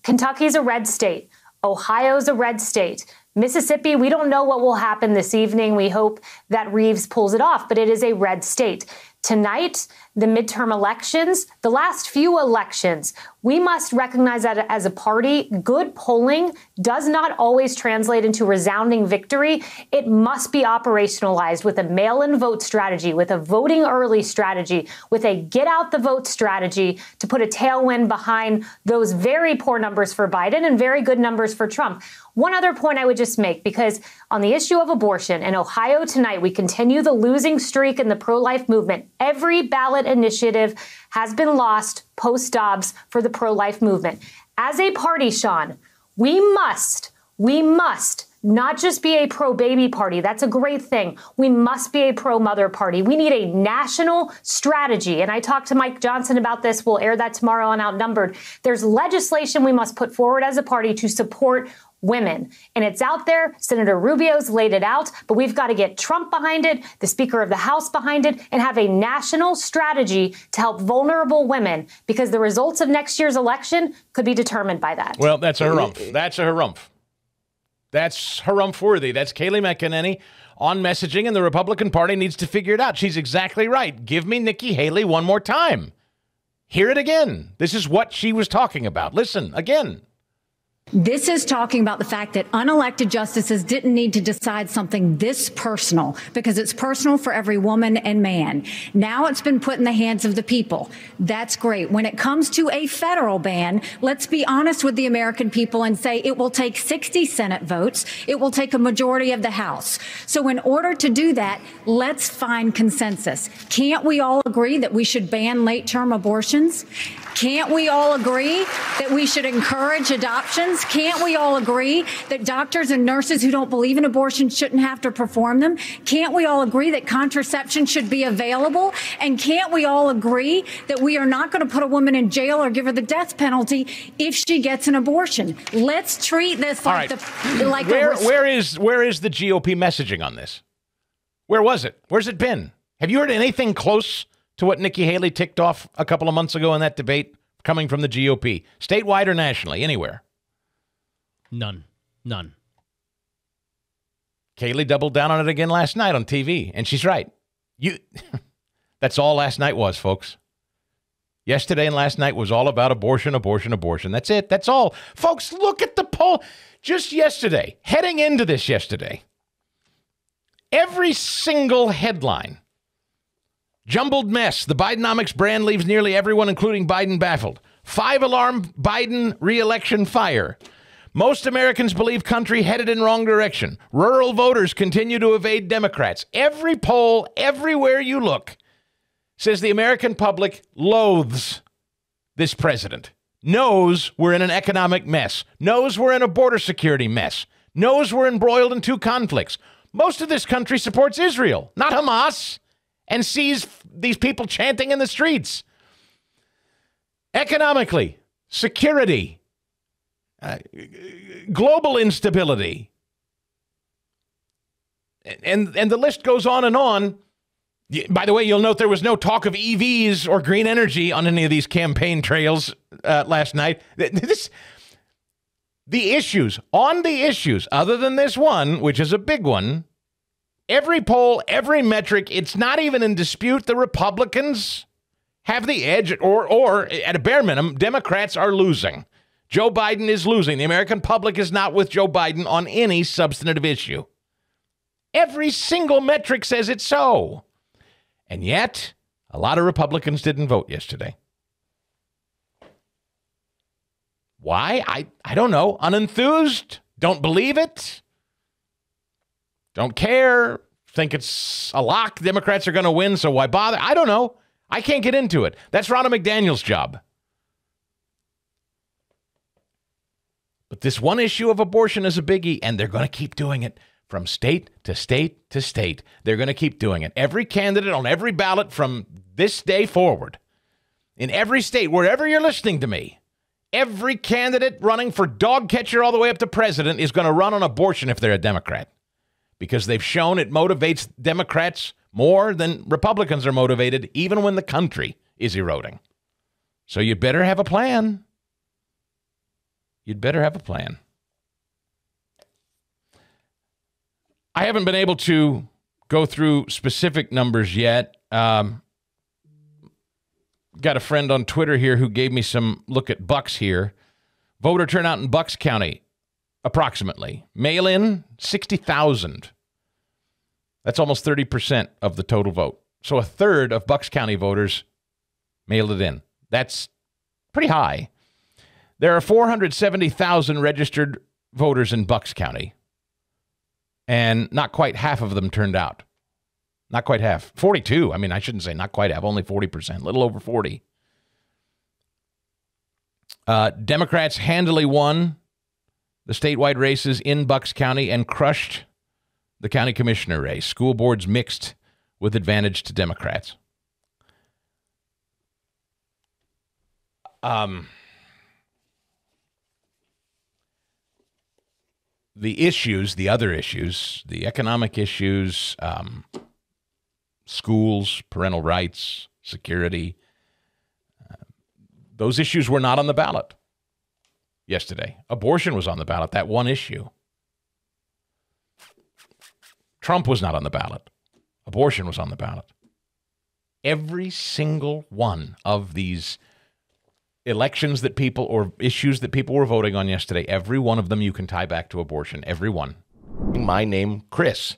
Kentucky's a red state. Ohio's a red state. Mississippi, we don't know what will happen this evening. We hope that Reeves pulls it off, but it is a red state. Tonight, the midterm elections, the last few elections, we must recognize that as a party, good polling does not always translate into resounding victory. It must be operationalized with a mail-in vote strategy, with a voting early strategy, with a get out the vote strategy to put a tailwind behind those very poor numbers for Biden and very good numbers for Trump. One other point I would just make, because on the issue of abortion in Ohio tonight, we continue the losing streak in the pro-life movement. Every ballot initiative has been lost post-Dobbs for the pro-life movement. As a party, Sean, we must not just be a pro-baby party. That's a great thing. We must be a pro-mother party. We need a national strategy. And I talked to Mike Johnson about this. We'll air that tomorrow on Outnumbered. There's legislation we must put forward as a party to support women. And it's out there. Senator Rubio's laid it out, but we've got to get Trump behind it, the Speaker of the House behind it, and have a national strategy to help vulnerable women, because the results of next year's election could be determined by that. Well, that's a harumph. That's a harumph. That's harumph worthy. That's Kayleigh McEnany on messaging, and the Republican Party needs to figure it out. She's exactly right. Give me Nikki Haley one more time. Hear it again. This is what she was talking about. Listen again. This is talking about the fact that unelected justices didn't need to decide something this personal, because it's personal for every woman and man. Now it's been put in the hands of the people. That's great. When it comes to a federal ban, let's be honest with the American people and say it will take 60 Senate votes. It will take a majority of the House. So in order to do that, let's find consensus. Can't we all agree that we should ban late-term abortions? Can't we all agree that we should encourage adoptions? Can't we all agree that doctors and nurses who don't believe in abortion shouldn't have to perform them? Can't we all agree that contraception should be available? And can't we all agree that we are not going to put a woman in jail or give her the death penalty if she gets an abortion? Let's treat this like where is the GOP messaging on this? Where was it? Where's it been? Have you heard anything close to what Nikki Haley ticked off a couple of months ago in that debate coming from the GOP, statewide or nationally, anywhere? None. Kayleigh doubled down on it again last night on TV, and she's right. That's all last night was, folks. Yesterday and last night was all about abortion. That's it. That's all. Folks, look at the poll. Just yesterday, heading into this yesterday, every single headline, jumbled mess. The Bidenomics brand leaves nearly everyone, including Biden, baffled. 5-alarm Biden re-election fire. Most Americans believe country headed in wrong direction. Rural voters continue to evade Democrats. Every poll, everywhere you look, says the American public loathes this president. Knows we're in an economic mess. Knows we're in a border security mess. Knows we're embroiled in 2 conflicts. Most of this country supports Israel, not Hamas, and sees these people chanting in the streets. Economically, security, global instability, and the list goes on and on. By the way, you'll note there was no talk of EVs or green energy on any of these campaign trails last night. The issues, other than this one, which is a big one, every poll, every metric, it's not even in dispute. The Republicans have the edge, or at a bare minimum, Democrats are losing. Joe Biden is losing. The American public is not with Joe Biden on any substantive issue. Every single metric says it's so. And yet, a lot of Republicans didn't vote yesterday. Why? I don't know. Unenthused? Don't believe it? Don't care? Think it's a lock? Democrats are going to win, so why bother? I don't know. I can't get into it. That's Ronna McDaniel's job. But this one issue of abortion is a biggie, and they're going to keep doing it from state to state to state. They're going to keep doing it. Every candidate on every ballot from this day forward, in every state, wherever you're listening to me, every candidate running for dog catcher all the way up to president is going to run on abortion if they're a Democrat, because they've shown it motivates Democrats more than Republicans are motivated, even when the country is eroding. So you better have a plan. You'd better have a plan. I haven't been able to go through specific numbers yet. Got a friend on Twitter here who gave me some look at Bucks here. Voter turnout in Bucks County, approximately. Mail-in, 60,000. That's almost 30% of the total vote. So a third of Bucks County voters mailed it in. That's pretty high. There are 470,000 registered voters in Bucks County, and not quite half of them turned out. Not quite half. 42. I mean, I shouldn't say not quite half, only 40%, a little over 40. Democrats handily won the statewide races in Bucks County and crushed the county commissioner race. School boards mixed with advantage to Democrats. The issues, the other issues, the economic issues, schools, parental rights, security, those issues were not on the ballot yesterday. Abortion was on the ballot, that one issue. Trump was not on the ballot. Abortion was on the ballot. Every single one of these elections that people, or issues that people were voting on yesterday, every one of them you can tie back to abortion. Every one. My name, Chris.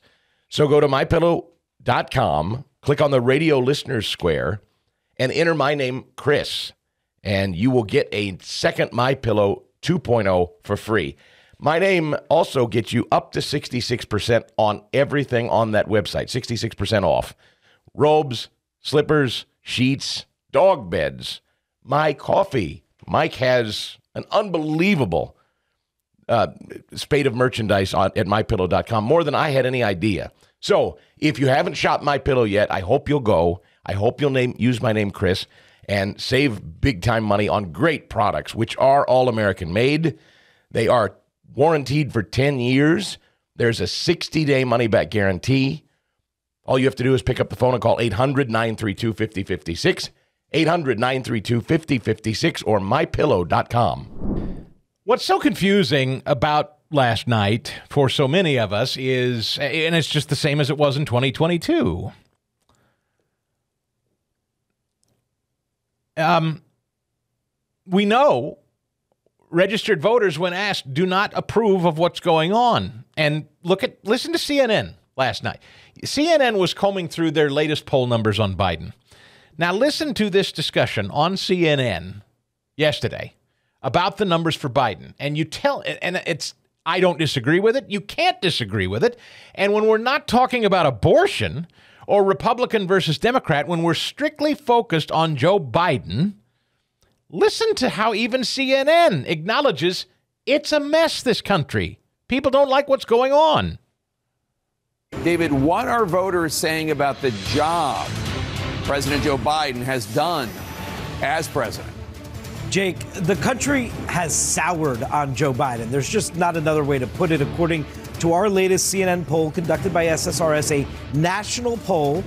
So go to mypillow.com, click on the radio listeners square, and enter my name, Chris, and you will get a second MyPillow 2.0 for free. My name also gets you up to 66% on everything on that website, 66% off. Robes, slippers, sheets, dog beds, my coffee. Mike has an unbelievable spate of merchandise at mypillow.com, more than I had any idea. So if you haven't shopped MyPillow yet, I hope you'll go. I hope you'll use my name, Chris, and save big-time money on great products, which are all American made. They are warranted for 10 years. There's a 60-day money-back guarantee. All you have to do is pick up the phone and call 800-932-5056, 800-932-5056, or mypillow.com. What's so confusing about last night for so many of us is, and it's just the same as it was in 2022, we know registered voters, when asked, do not approve of what's going on. And listen to CNN last night. CNN was combing through their latest poll numbers on Biden. Now listen to this discussion on CNN yesterday about the numbers for Biden. And I don't disagree with it. You can't disagree with it. And when we're not talking about abortion or Republican versus Democrat, when we're strictly focused on Joe Biden, listen to how even CNN acknowledges it's a mess, this country. People don't like what's going on. David, what are voters saying about the job President Joe Biden has done as president? Jake, the country has soured on Joe Biden. There's just not another way to put it. According to our latest CNN poll conducted by SSRS, a national poll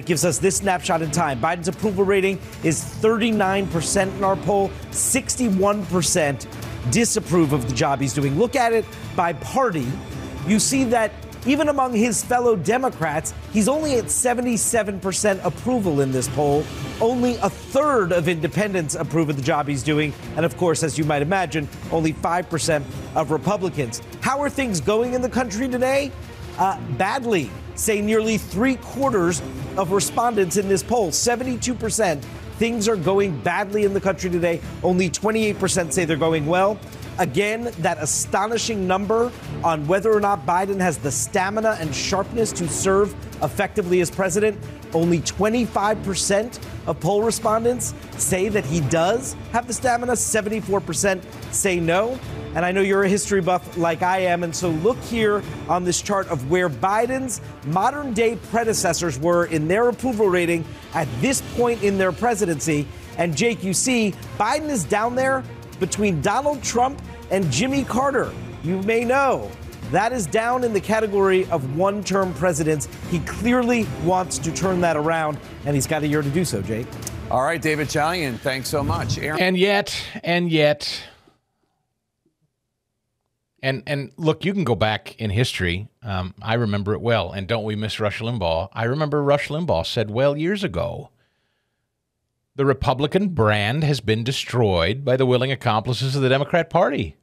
gives us this snapshot in time. Biden's approval rating is 39% in our poll, 61% disapprove of the job he's doing. Look at it by party. You see that even among his fellow Democrats, he's only at 77% approval in this poll. Only a third of independents approve of the job he's doing. And of course, as you might imagine, only 5% of Republicans. How are things going in the country today? Badly, say nearly 3/4 of respondents in this poll, 72%. Things are going badly in the country today. Only 28% say they're going well. Again, that astonishing number on whether or not Biden has the stamina and sharpness to serve effectively as president. Only 25% of poll respondents say that he does have the stamina. 74% say no. And I know you're a history buff like I am. And so look here on this chart of where Biden's modern day predecessors were in their approval rating at this point in their presidency. And Jake, you see Biden is down there between Donald Trump and Jimmy Carter. You may know that is down in the category of one-term presidents. He clearly wants to turn that around, and he's got a year to do so, Jake. All right, David Chalian, thanks so much. Aaron. And yet, look, you can go back in history. I remember it well, and don't we miss Rush Limbaugh? I remember Rush Limbaugh said, well, years ago, the Republican brand has been destroyed by the willing accomplices of the Democrat Party.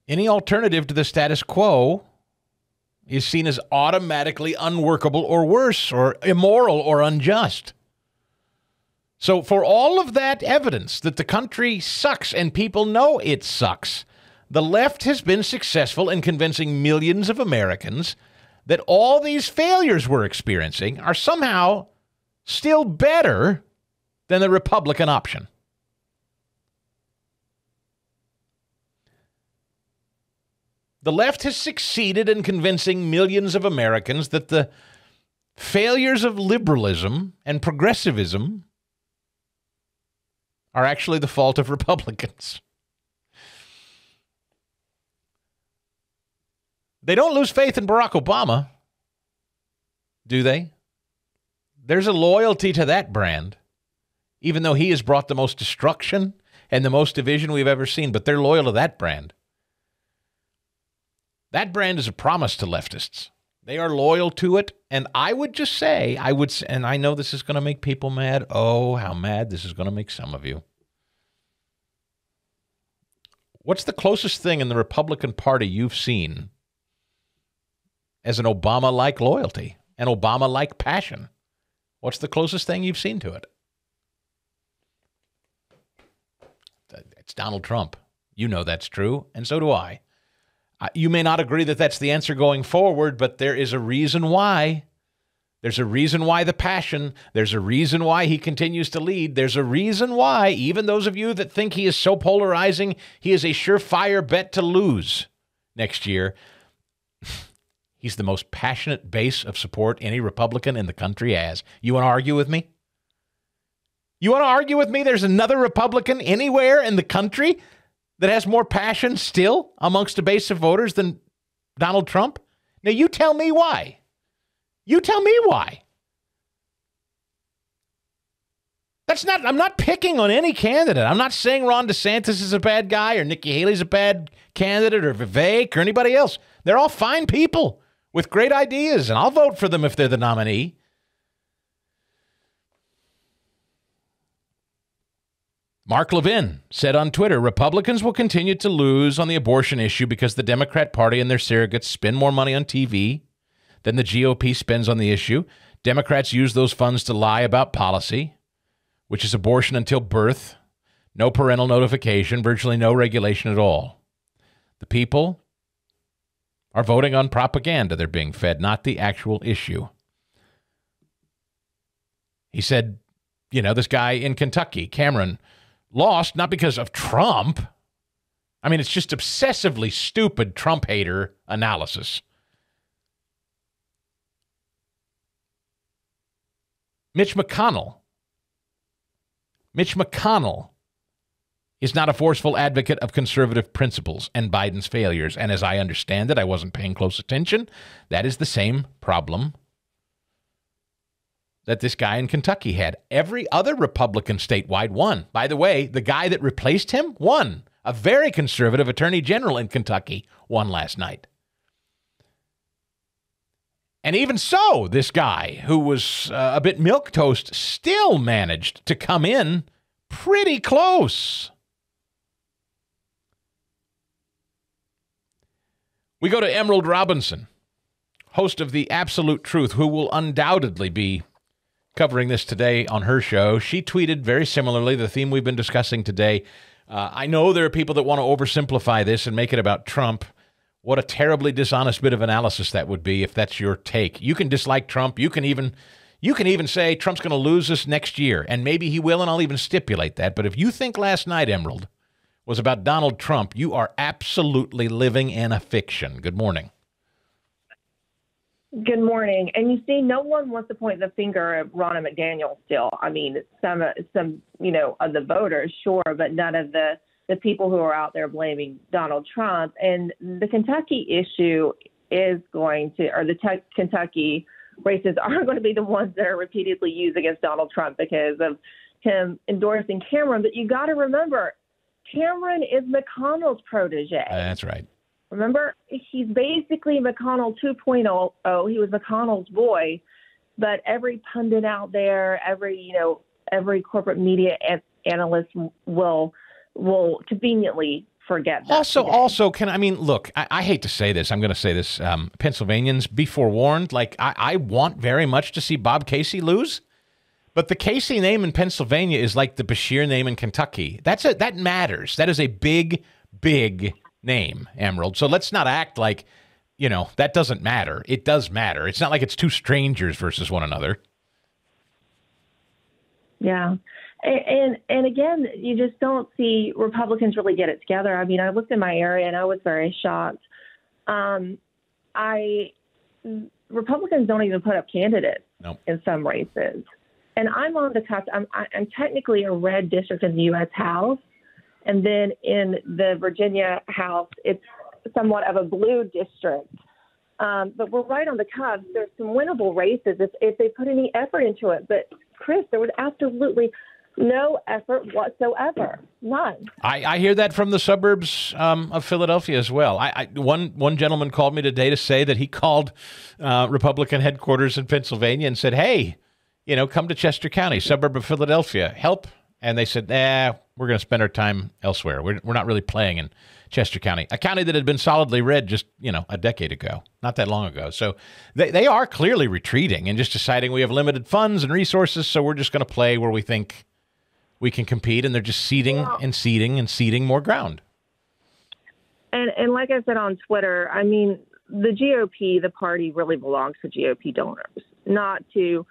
Any alternative to the status quo is seen as automatically unworkable or worse or immoral or unjust. So for all of that evidence that the country sucks and people know it sucks, the left has been successful in convincing millions of Americans that all these failures we're experiencing are somehow still better than the Republican option. The left has succeeded in convincing millions of Americans that the failures of liberalism and progressivism are actually the fault of Republicans. They don't lose faith in Barack Obama, do they? There's a loyalty to that brand, even though he has brought the most destruction and the most division we've ever seen, but they're loyal to that brand. That brand is a promise to leftists. They are loyal to it, and I would just say, and I know this is going to make people mad. Oh, how mad this is going to make some of you. What's the closest thing in the Republican Party you've seen as an Obama-like loyalty, an Obama-like passion? What's the closest thing you've seen to it? It's Donald Trump. You know that's true, and so do I. You may not agree that that's the answer going forward, but there is a reason why. There's a reason why the passion. There's a reason why he continues to lead. There's a reason why, even those of you that think he is so polarizing, he is a surefire bet to lose next year. He's the most passionate base of support any Republican in the country has. You want to argue with me? You want to argue with me? There's another Republican anywhere in the country that has more passion still amongst a base of voters than Donald Trump? Now, you tell me why. You tell me why. I'm not picking on any candidate. I'm not saying Ron DeSantis is a bad guy or Nikki Haley's a bad candidate or Vivek or anybody else. They're all fine people with great ideas, and I'll vote for them if they're the nominee. Mark Levin said on Twitter, Republicans will continue to lose on the abortion issue because the Democrat Party and their surrogates spend more money on TV than the GOP spends on the issue. Democrats use those funds to lie about policy, which is abortion until birth, no parental notification, virtually no regulation at all. The people are voting on propaganda they're being fed, not the actual issue. He said, this guy in Kentucky, Cameron, lost not because of Trump. I mean, it's just obsessively stupid Trump hater analysis. Mitch McConnell is not a forceful advocate of conservative principles and Biden's failures. And as I understand it, I wasn't paying close attention. That is the same problem that this guy in Kentucky had. Every other Republican statewide won. By the way, the guy that replaced him won. A very conservative attorney general in Kentucky won last night. And even so, this guy, who was a bit milquetoast, still managed to come in pretty close. We go to Emerald Robinson, host of The Absolute Truth, who will undoubtedly be covering this today on her show. She tweeted very similarly the theme we've been discussing today. I know there are people that want to oversimplify this and make it about Trump. What a terribly dishonest bit of analysis that would be if that's your take. You can dislike Trump. You can even say Trump's going to lose this next year, and maybe he will, and I'll even stipulate that. But if you think last night, Emerald, was about Donald Trump, you are absolutely living in a fiction. Good morning. Good morning. And you see, no one wants to point the finger at Ronna McDaniel still. I mean, some of the voters, sure, but none of the people who are out there blaming Donald Trump. And the Kentucky issue is going to, or the Kentucky races are going to be the ones that are repeatedly used against Donald Trump because of him endorsing Cameron. But you got to remember, Cameron is McConnell's protege. That's right. Remember, he's basically McConnell 2.0. He was McConnell's boy, but every pundit out there, every corporate media analyst will conveniently forget that. Also, look, I hate to say this. I'm going to say this. Pennsylvanians, be forewarned. Like, I want very much to see Bob Casey lose, but the Casey name in Pennsylvania is like the Bashir name in Kentucky. That matters. That is a big, big name, Emerald. So let's not act like, that doesn't matter. It does matter. It's not like it's two strangers versus one another. Yeah. And again, you just don't see Republicans really get it together. I mean, I looked in my area and I was very shocked Republicans don't even put up candidates Nope. in some races. And I'm on the cusp. I'm technically a red district in the U.S. House. And then in the Virginia House, it's somewhat of a blue district. But we're right on the cusp. There's some winnable races if they put any effort into it. But, Chris, there was absolutely no effort whatsoever. None. I hear that from the suburbs of Philadelphia as well. One gentleman called me today to say that he called Republican headquarters in Pennsylvania and said, hey, come to Chester County, suburb of Philadelphia, help. And they said, we're going to spend our time elsewhere. We're not really playing in Chester County, a county that had been solidly red just, a decade ago, not that long ago. So they are clearly retreating and just deciding we have limited funds and resources, so we're just going to play where we think we can compete, and they're just seeding and seeding and seeding more ground. And like I said on Twitter, I mean, the GOP, the party really belongs to GOP donors, not to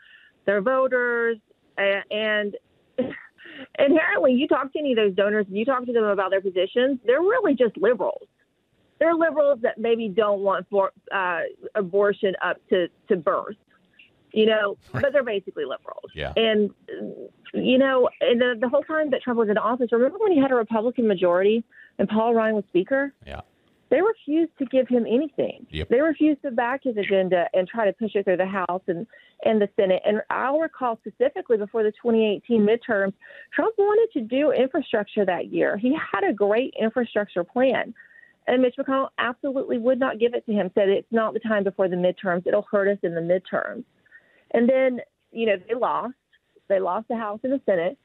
their voters. And inherently, you talk to any of those donors, and you talk to them about their positions, they're really just liberals. They're liberals that maybe don't want abortion up to birth, but they're basically liberals. Yeah. And, and the whole time that Trump was in office, remember when he had a Republican majority and Paul Ryan was Speaker? Yeah. They refused to give him anything. Yep. They refused to back his agenda and try to push it through the House and the Senate. And I'll recall specifically before the 2018 midterms, Trump wanted to do infrastructure that year. He had a great infrastructure plan. And Mitch McConnell absolutely would not give it to him, said it's not the time before the midterms. It'll hurt us in the midterms. And then, they lost. They lost the House and the Senate.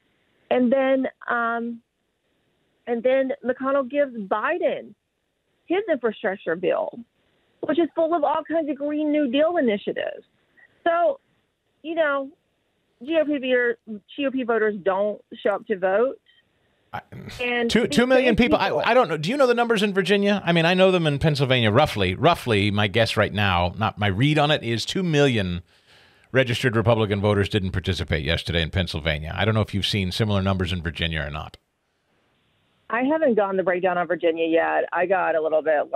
And then McConnell gives Biden his infrastructure bill, which is full of all kinds of Green New Deal initiatives. So, GOP voters don't show up to vote. And 2 million people. I don't know. Do you know the numbers in Virginia? I mean, I know them in Pennsylvania roughly. Roughly, my guess right now, not my read on it, is 2 million registered Republican voters didn't participate yesterday in Pennsylvania. I don't know if you've seen similar numbers in Virginia or not. I haven't gotten the breakdown on Virginia yet. I got a little bit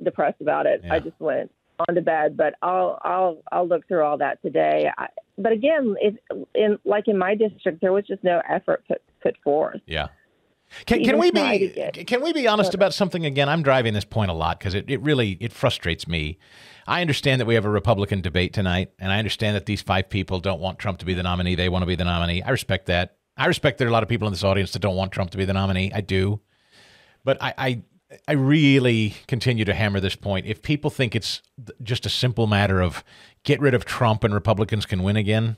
depressed about it. Yeah. I just went on to bed, but I'll look through all that today. But again, in my district, there was just no effort put forth. Yeah. Can we be honest about something again? I'm driving this point a lot because it really frustrates me. I understand that we have a Republican debate tonight, and I understand that these 5 people don't want Trump to be the nominee. They want to be the nominee. I respect that. I respect there are a lot of people in this audience that don't want Trump to be the nominee. I do. But I really continue to hammer this point. If people think it's just a simple matter of get rid of Trump and Republicans can win again,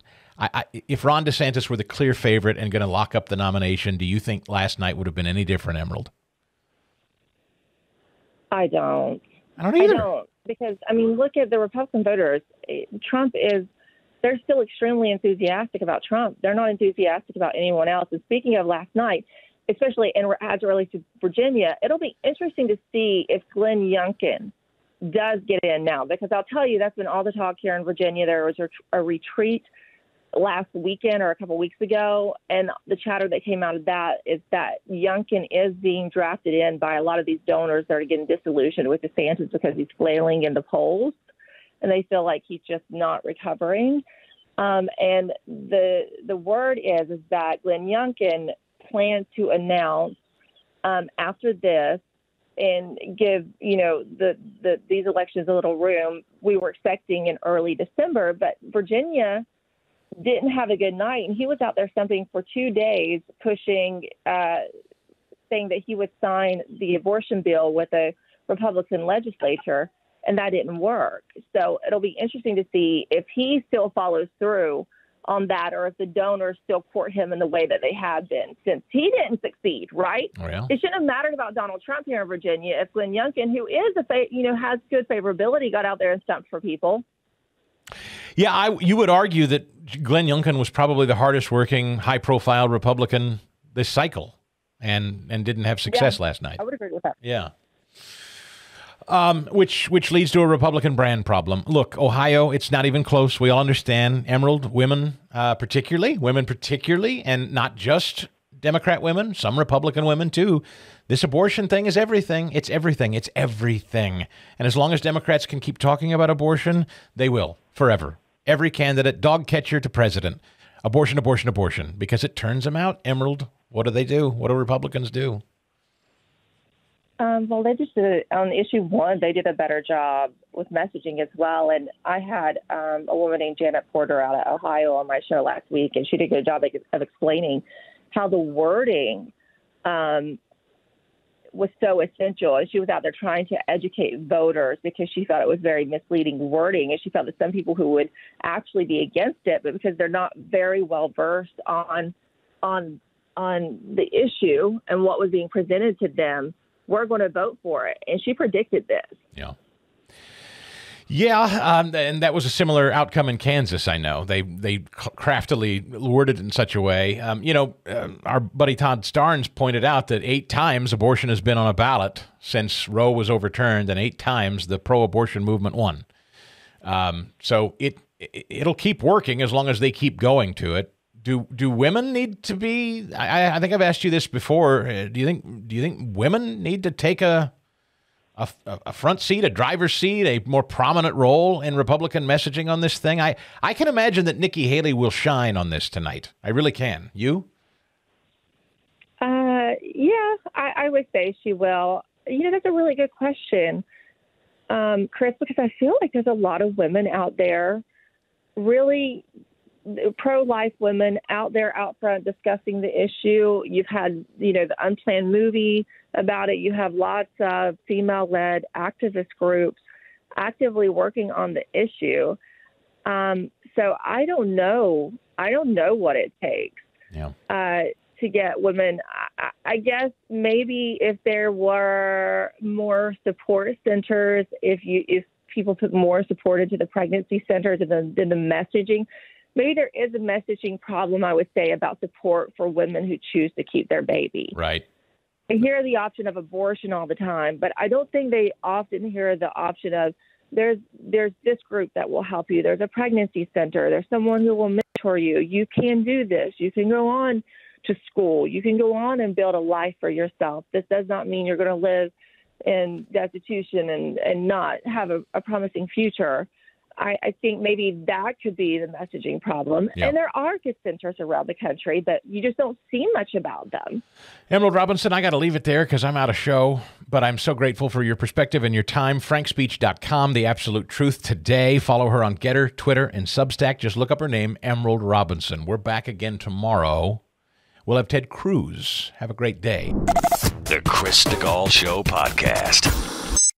if Ron DeSantis were the clear favorite and going to lock up the nomination, do you think last night would have been any different, Emerald? I don't. I don't either. I don't, because, look at the Republican voters. They're still extremely enthusiastic about Trump. They're not enthusiastic about anyone else. And speaking of last night, especially as it relates to Virginia, it'll be interesting to see if Glenn Youngkin does get in now, because I'll tell you, that's been all the talk here in Virginia. There was a retreat last weekend or a couple weeks ago, and the chatter that came out of that is that Youngkin is being drafted in by a lot of these donors that are getting disillusioned with DeSantis because he's flailing in the polls, and they feel like he's just not recovering. And the word is that Glenn Youngkin plans to announce after this and give these elections a little room. We were expecting in early December, but Virginia didn't have a good night, and he was out there stumping for 2 days, pushing, saying that he would sign the abortion bill with a Republican legislature, and that didn't work. So it'll be interesting to see if he still follows through on that, or if the donors still court him in the way that they have been, since he didn't succeed, right? Well, it shouldn't have mattered about Donald Trump here in Virginia if Glenn Youngkin, who is has good favorability, got out there and stumped for people. Yeah, you would argue that Glenn Youngkin was probably the hardest working, high-profile Republican this cycle, and didn't have success last night. I would agree with that. Yeah. Which leads to a Republican brand problem. Look, Ohio, it's not even close. We all understand. Emerald, women particularly, and not just Democrat women, some Republican women too. This abortion thing is everything. It's everything. It's everything. And as long as Democrats can keep talking about abortion, they will forever. Every candidate, dog catcher to president. Abortion, abortion, abortion. Because it turns them out. Emerald, what do? What do Republicans do? Well, they just did, on issue one, they did a better job with messaging as well. And I had a woman named Janet Porter out of Ohio on my show last week, and she did a good job of explaining how the wording was so essential. And she was out there trying to educate voters because she thought it was very misleading wording. And she felt that some people who would actually be against it, but because they're not very well versed on the issue and what was being presented to them, we're going to vote for it. And she predicted this. Yeah. Yeah, and that was a similar outcome in Kansas, I know. They craftily worded it in such a way. Our buddy Todd Starnes pointed out that 8 times abortion has been on a ballot since Roe was overturned, and 8 times the pro-abortion movement won. So it'll keep working as long as they keep going to it. Do women need to be? I think I've asked you this before. Do you think women need to take a front seat, a driver's seat, a more prominent role in Republican messaging on this thing? I can imagine that Nikki Haley will shine on this tonight. I really can. You? Yeah, I would say she will. That's a really good question, Chris, because I feel like there's a lot of women out there, really pro-life women out there out front discussing the issue. You've had, the Unplanned movie about it. You have lots of female-led activist groups actively working on the issue. So I don't know what it takes to get women. I guess maybe if there were more support centers, if people took more support into the pregnancy centers than the messaging. Maybe there is a messaging problem, I would say, about support for women who choose to keep their baby. Right. They hear the option of abortion all the time, but I don't think they often hear the option of there's this group that will help you. There's a pregnancy center. There's someone who will mentor you. You can do this. You can go on to school. You can go on and build a life for yourself. This does not mean you're going to live in destitution and not have a promising future. I think maybe that could be the messaging problem. Yep. And there are good centers around the country, but you just don't see much about them. Emerald Robinson, I got to leave it there because I'm out of show, but I'm so grateful for your perspective and your time. FrankSpeech.com, The Absolute Truth Today. Follow her on Getter, Twitter, and Substack. Just look up her name, Emerald Robinson. We're back again tomorrow. We'll have Ted Cruz. Have a great day. The Chris Stigall Show podcast.